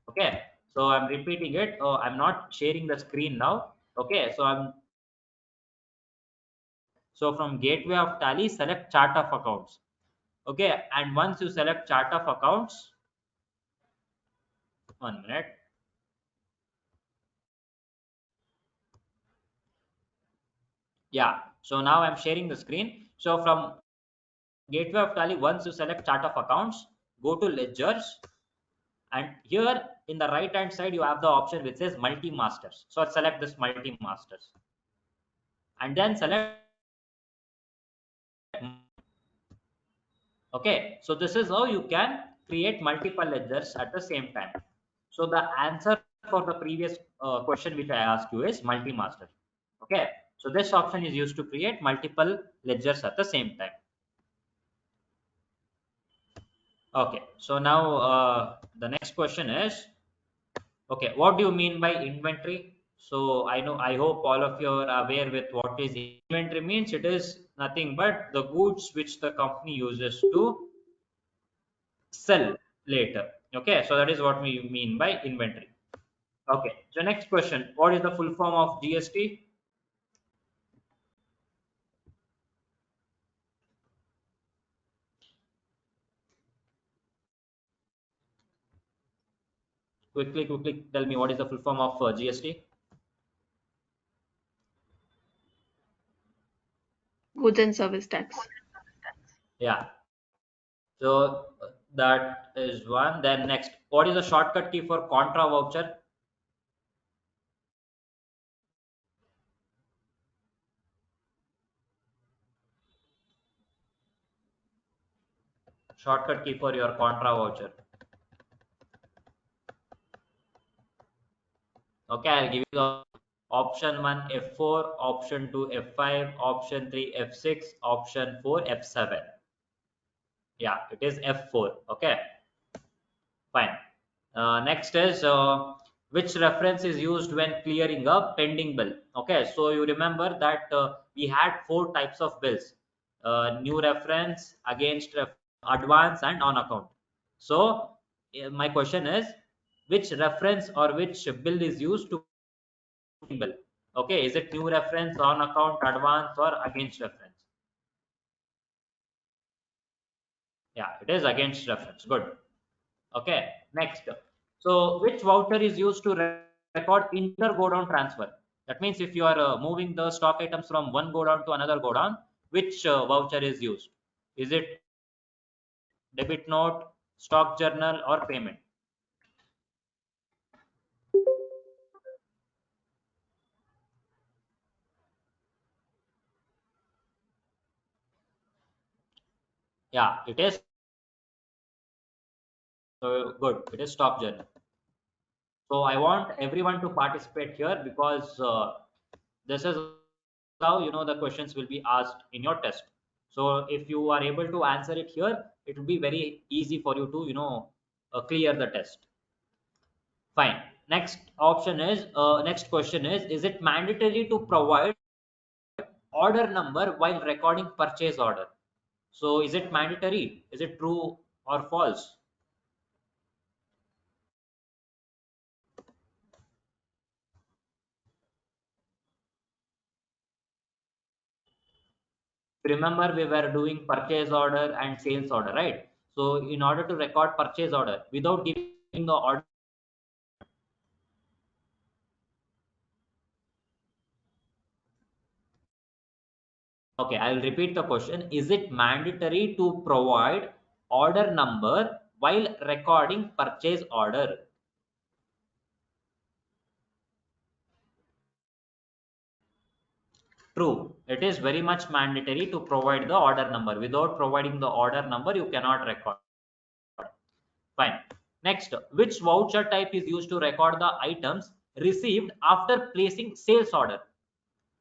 Okay, so I'm repeating it. I'm not sharing the screen now. Okay, so from gateway of Tally, select chart of accounts. Okay, and once you select chart of accounts, 1 minute. Yeah, so now I'm sharing the screen. So from gateway of Tally, once you select chart of accounts, go to ledgers, and here in the right hand side you have the option which says multi masters. So select this multi masters and then select. Okay, so this is how you can create multiple ledgers at the same time. So the answer for the previous question which I asked you is multi master. Okay, so this option is used to create multiple ledgers at the same time. Okay, so now the next question is, okay, what do you mean by inventory? So I hope all of you are aware with what is inventory means. It is nothing but the goods which the company uses to sell later. Okay, so that is what we mean by inventory. Okay. So next question. What is the full form of GST? Quickly tell me what is the full form of GST? Goods and service tax. Yeah. So that is one. Then next, what is the shortcut key for contra voucher? Shortcut key for your contra voucher. Okay, I'll give you the option one F4, option two F5, option three F6, option four F7. Yeah, it is F4. Okay, fine. Next is which reference is used when clearing a pending bill. Okay, so you remember that we had four types of bills: new reference, against advance, and on account. So my question is, which reference or which bill is used to bill? Okay, is it new reference, on account, advance, or against reference? Yeah, it is against reference. Good. Okay, next. So, which voucher is used to record inter go down transfer? That means if you are moving the stock items from one go down to another go down, which voucher is used? Is it debit note, stock journal, or payment? Yeah, it is good. It is stock journal. So I want everyone to participate here because this is how the questions will be asked in your test. So if you are able to answer it here, it will be very easy for you to clear the test. Fine. Next question is it mandatory to provide order number while recording purchase order? So is it mandatory? Is it true or false? Remember we were doing purchase order and sales order, right? So in order to record purchase order without giving the order. Okay, I'll repeat the question. Is it mandatory to provide order number while recording purchase order? True, it is very much mandatory to provide the order number. Without providing the order number you cannot record. Fine. Next, which voucher type is used to record the items received after placing sales order?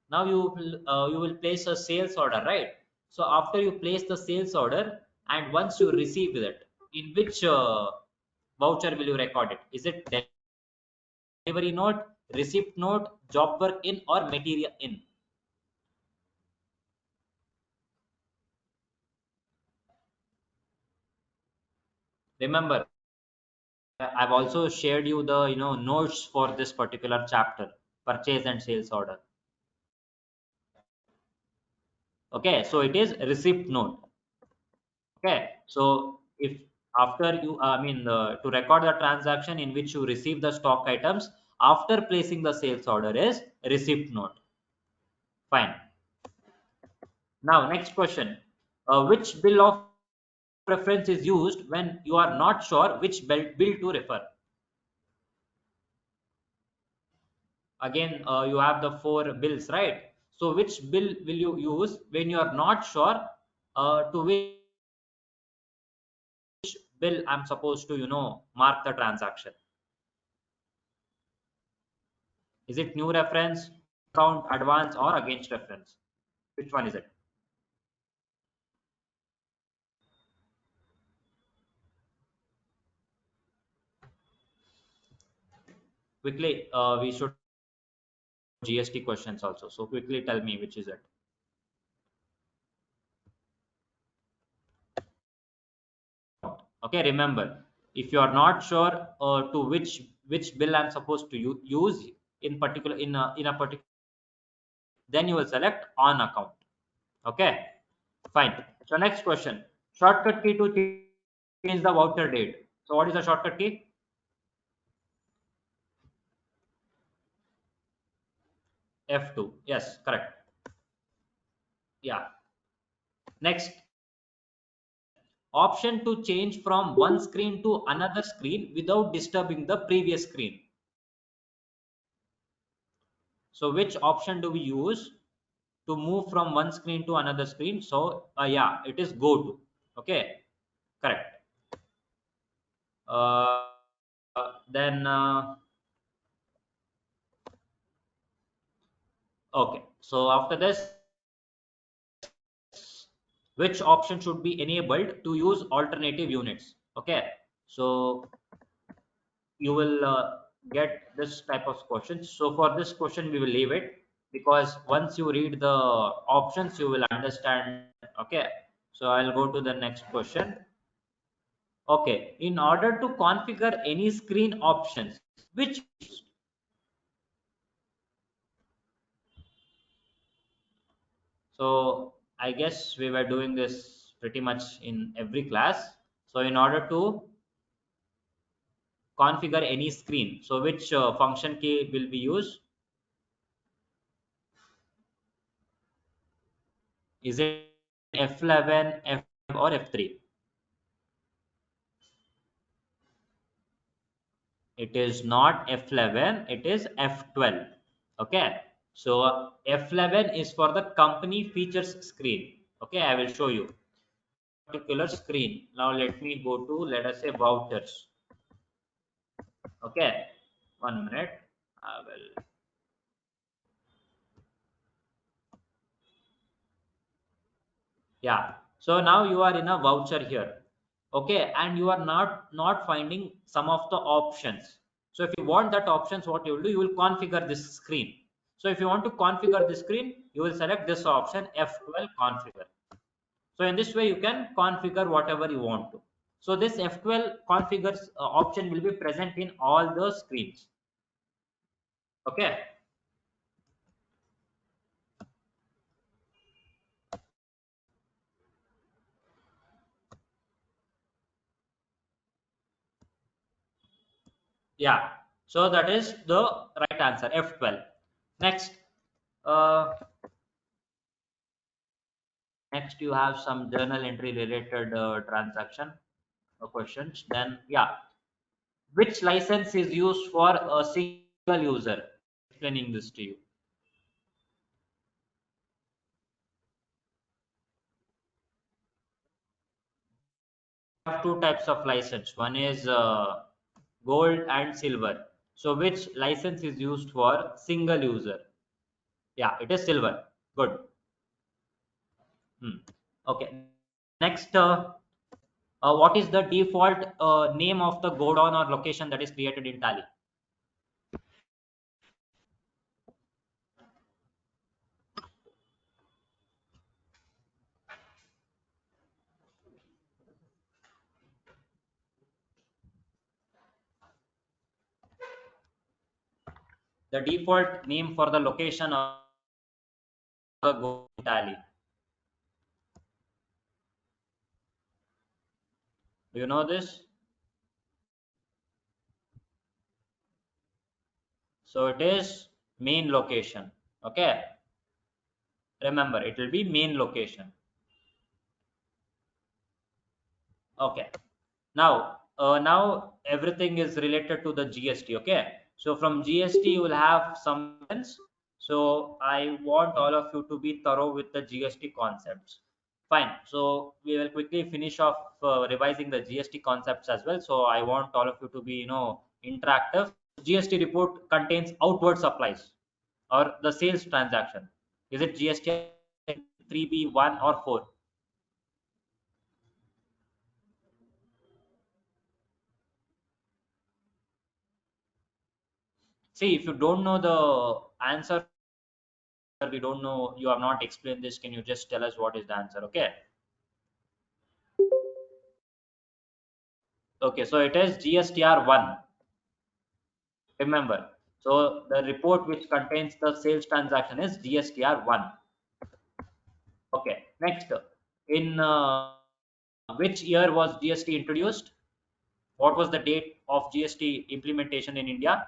Now you will place a sales order, right? So after you place the sales order and once you receive it, in which voucher will you record it? Is it delivery note, receipt note, job work in, or material in? Remember, I've also shared you the notes for this particular chapter, purchase and sales order. Okay, so it is receipt note. Okay, so if after you, I mean, to record the transaction in which you receive the stock items after placing the sales order is receipt note. Fine. Now, next question. Which bill of reference is used when you are not sure which bill to refer? Again, you have the four bills, right? So, which bill will you use when you are not sure to which bill I'm supposed to, mark the transaction? Is it new reference, count, advance, or against reference? Which one is it? Quickly, we should GST questions also. So quickly tell me which is it. Okay, remember, if you are not sure to which which bill I'm supposed to use in particular in a particular, then you will select on account. Okay, fine. So next question, shortcut key to change the voucher date. So what is the shortcut key? F2. Yes, correct. Yeah. Next, option to change from one screen to another screen without disturbing the previous screen. So which option do we use to move from one screen to another screen? So yeah, it is go to. Okay, correct. Uh, then okay. So after this, which option should be enabled to use alternative units? Okay, so you will get this type of questions. So for this question, we will leave it, because once you read the options, you will understand. Okay, so I'll go to the next question. Okay, in order to configure any screen options, which, so I guess we were doing this pretty much in every class. So in order to configure any screen, so which function key will be used? Is it F11, F5, or F3? It is not F11, it is F12. Okay, so F11 is for the company features screen. Okay, I will show you particular screen. Now let me go to, let us say, vouchers. Okay, 1 minute. I will. Yeah, so now you are in a voucher here. Okay, and you are not finding some of the options. So if you want that options, what you will do, you will configure this screen. So if you want to configure this screen, you will select this option, F12 configure. So in this way you can configure whatever you want to. So this F12 configures option will be present in all the screens. Okay, yeah, so that is the right answer, F12. Next, uh, next you have some journal entry related transaction questions. Then yeah, which license is used for a single user? Explaining this to you. We have two types of license. One is gold and silver. So which license is used for single user? Yeah, it is silver. Good. Hmm. Okay. Next, what is the default name of the godown or location that is created in Tally? The default name for the location of the godown in Tally. Do you know this? So it is main location. Okay. Remember, it will be main location. Okay. Now everything is related to the GST. Okay, so from GST you will have some sense. So I want all of you to be thorough with the GST concepts. Fine, so we will quickly finish off revising the GST concepts as well. So I want all of you to be, interactive. GST report contains outward supplies or the sales transaction. Is it GST 3B, 1 or 4? See, if you don't know the answer, we don't know, you have not explained this, can you just tell us what is the answer? Okay, okay, so it is GSTR 1. Remember. So the report which contains the sales transaction is GSTR 1. Okay. Next, in which year was GST introduced? What was the date of GST implementation in India?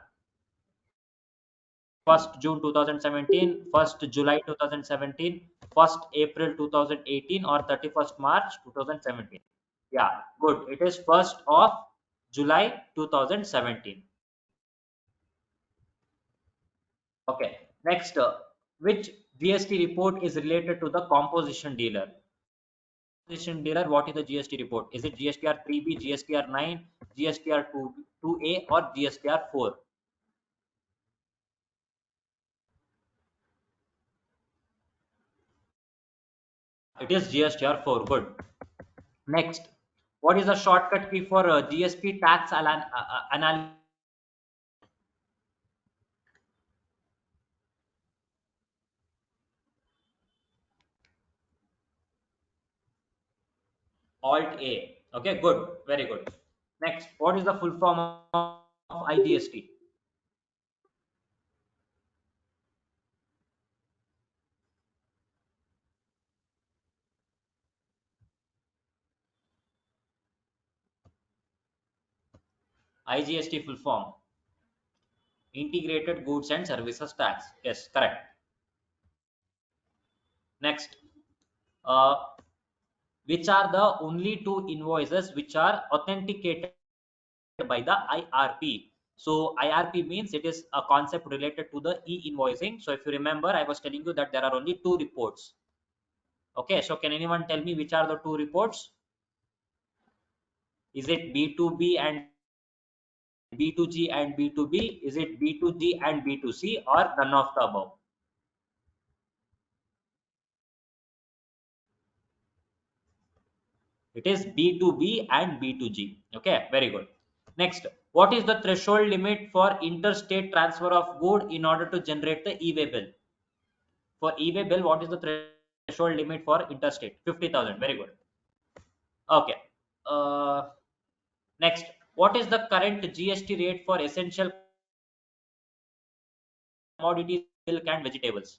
1st June 2017, 1st July 2017, 1st April 2018, or 31st March 2017? Yeah, good. It is 1st of July 2017. Okay. Next, which GST report is related to the composition dealer? Composition dealer, what is the GST report? Is it GSTR 3B, GSTR 9, GSTR 2A, or GSTR 4? It is GSTR 4. Good. Next, what is the shortcut key for GST tax analysis? Alt A. Okay, good. Very good. Next, what is the full form of IGST? IGST full form. Integrated Goods and Services Tax. Yes, correct. Next, uh, which are the only two invoices which are authenticated by the IRP? So IRP means it is a concept related to the e-invoicing. So if you remember, I was telling you that there are only two reports. Okay, so can anyone tell me which are the two reports? Is it B2B and B2G and B2B? Is it B2G and B2C, or none of the above? It is B2B and B2G. Okay, very good. Next, what is the threshold limit for interstate transfer of good in order to generate the e-way bill? For e-way bill, what is the threshold limit for interstate? 50,000. Very good. Okay. Uh, Next, what is the current GST rate for essential commodities, milk and vegetables?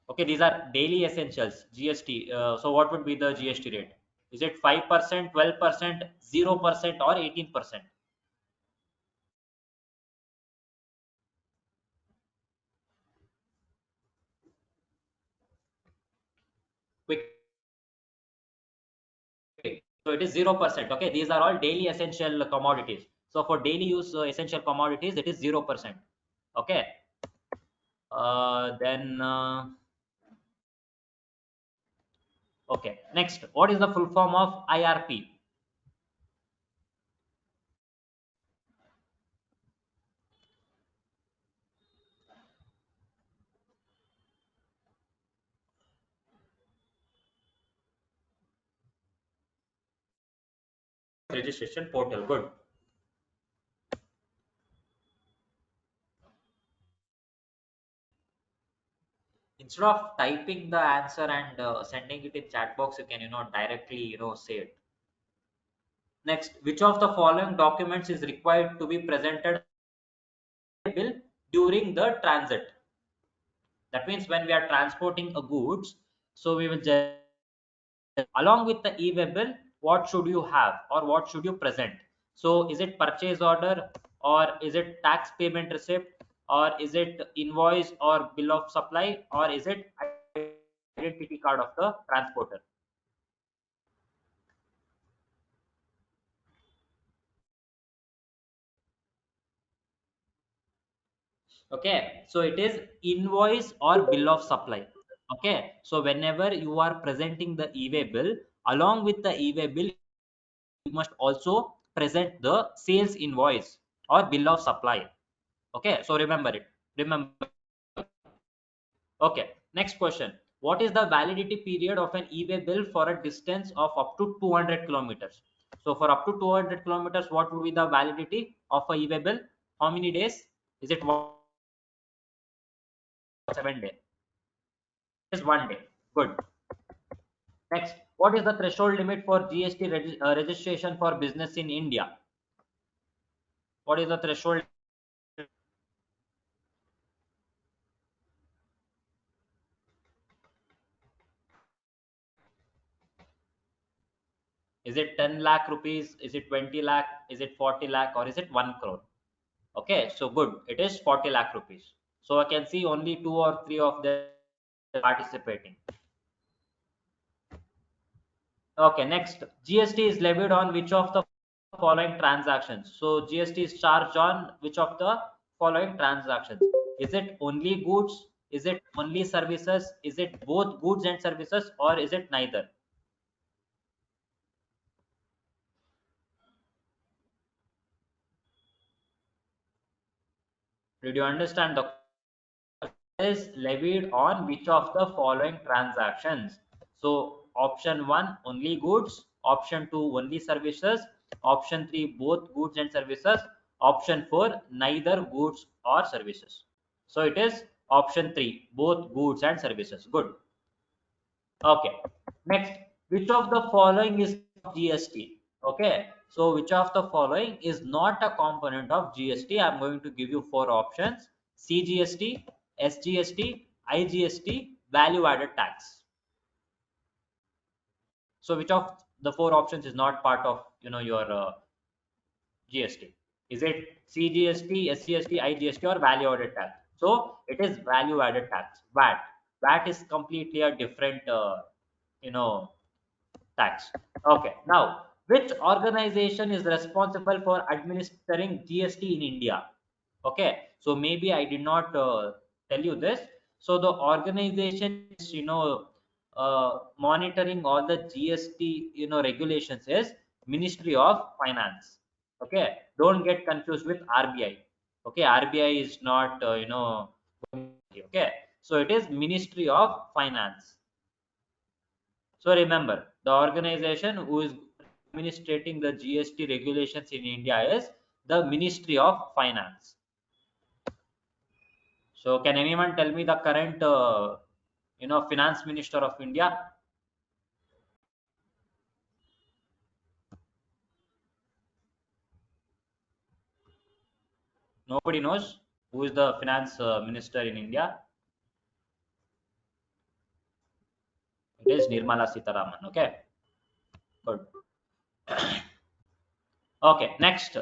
Okay, these are daily essentials, GST. So what would be the GST rate? Is it 5%, 12%, 0%, or 18%? Quick. So it is 0%. Okay, these are all daily essential commodities. So for daily use essential commodities, it is 0%. Okay. Then okay. Next, what is the full form of IRP? Registration portal. Good. Instead of typing the answer and sending it in chat box, you can directly say it. Next, which of the following documents is required to be presented bill during the transit? That means when we are transporting a goods, so we will just along with the e-way bill, what should you have or what should you present? So is it purchase order, or is it tax payment receipt, or is it invoice or bill of supply, or is it identity card of the transporter? Okay, so it is invoice or bill of supply. Okay, so whenever you are presenting the e-way bill, along with the e-way bill, you must also present the sales invoice or bill of supply. Okay, so remember it. Remember. Okay, next question. What is the validity period of an e-way bill for a distance of up to 200 kilometers? So for up to 200 kilometers, what would be the validity of a e-way bill? How many days? Is it 7 days? It is 1 day. Good. Next, what is the threshold limit for GST registration for business in India? What is the threshold? Is it 10 lakh rupees? Is it 20 lakh? Is it 40 lakh? Or is it 1 crore? Okay, so good. It is 40 lakh rupees. So I can see only two or three of them participating. Okay, next. GST is levied on which of the following transactions? So GST is charged on which of the following transactions? Is it only goods? Is it only services? Is it both goods and services? Or is it neither? Did you understand the is levied on which of the following transactions? So option 1 only goods, option 2 only services, option 3 both goods and services, option 4 neither goods or services. So it is option 3 both goods and services. Good. Okay. Next, which of the following is GST? Okay. So which of the following is not a component of GST? I'm going to give you four options: CGST, SGST, IGST, value added tax. So which of the four options is not part of your GST? Is it CGST, SGST, IGST, or value added tax? So it is value added tax. VAT. VAT is completely a different you know tax. Okay. Now, which organization is responsible for administering GST in India? Okay. So maybe I did not tell you this. So the organization is, monitoring all the GST, regulations is Ministry of Finance. Okay. Don't get confused with RBI. Okay. RBI is not, okay. So it is Ministry of Finance. So remember, the organization who is administrating the GST regulations in India is the Ministry of Finance. So can anyone tell me the current, finance minister of India? Nobody knows who is the finance minister in India. It is Nirmala Sitharaman. Okay, good. Okay, next.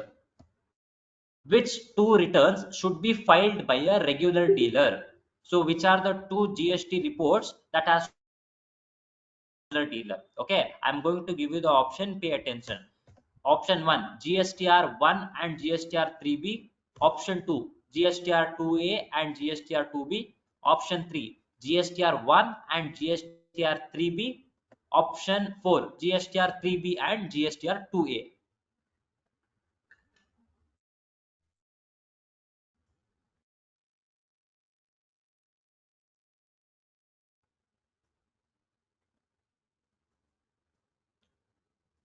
Which two returns should be filed by a regular dealer? So which are the two GST reports that has dealer? Okay, I'm going to give you the option. Pay attention. Option 1 GSTR 1 and GSTR 3B. Option 2 GSTR 2A and GSTR 2B. Option 3 GSTR 1 and GSTR 3B. Option 4 GSTR 3B and GSTR 2A.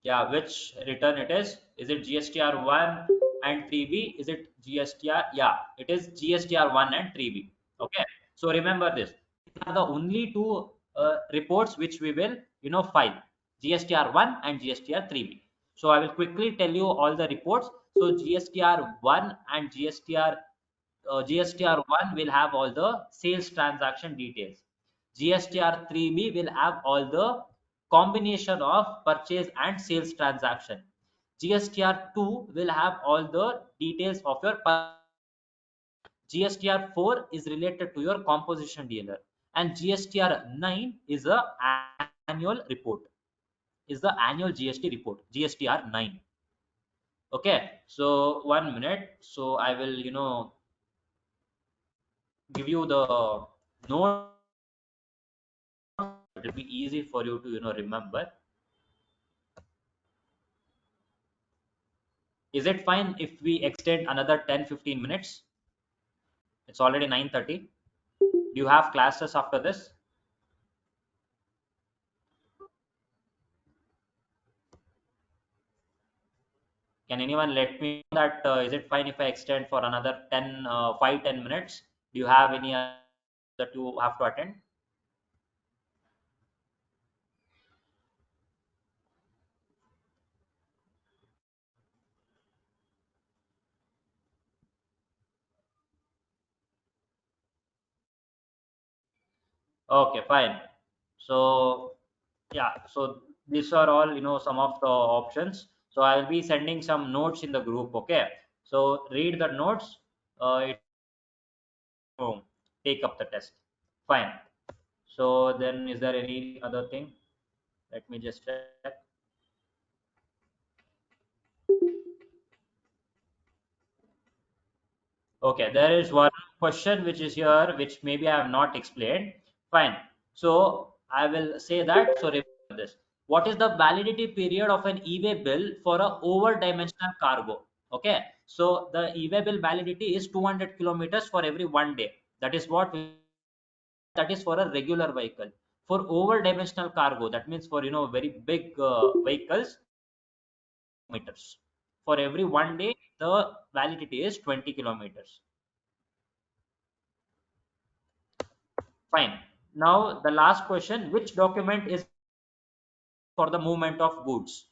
Yeah, which return it is? Is it GSTR 1 and 3B? Is it GSTR? Yeah, it is GSTR 1 and 3B. Okay. So remember this. These are the only two reports which we will, file. GSTR 1 and GSTR 3B. So I will quickly tell you all the reports. So GSTR 1 and GSTR 1 will have all the sales transaction details. GSTR 3B will have all the combination of purchase and sales transaction. GSTR 2 will have all the details of your GSTR 4 is related to your composition dealer, and GSTR 9 is a annual report. Is the annual GST report, GSTR 9. Okay, so 1 minute. So I will, give you the note. It will be easy for you to, remember. Is it fine if we extend another 10-15 minutes? It's already 9:30. Do you have classes after this? Can anyone let me know that is it fine if I extend for another 5-10 minutes? Do you have any that you have to attend? Okay, fine. So yeah, so these are all some of the options. So I'll be sending some notes in the group. Okay, so read the notes. It home, take up the test. Fine. So then, is there any other thing? Let me just check. Okay, there is one question which is here, which maybe I have not explained. Fine. So I will say that. So remember this. What is the validity period of an e-way bill for a over-dimensional cargo? Okay. So the e-way bill validity is 200 kilometers for every 1 day. That is what that is for a regular vehicle. For over-dimensional cargo, that means for very big vehicles, meters. For every 1 day, the validity is 20 kilometers. Fine. Now the last question, which document is for the movement of goods?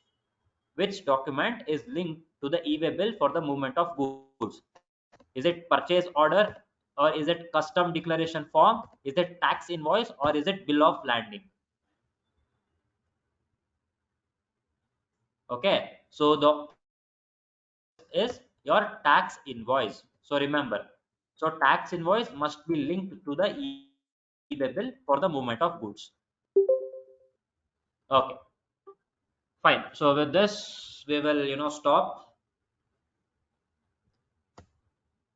Which document is linked to the e-way bill for the movement of goods? Is it purchase order, or is it custom declaration form? Is it tax invoice, or is it bill of lading? Okay. So the is your tax invoice. So remember, so tax invoice must be linked to the e-way bill for the movement of goods. Okay. Fine. So with this, we will stop.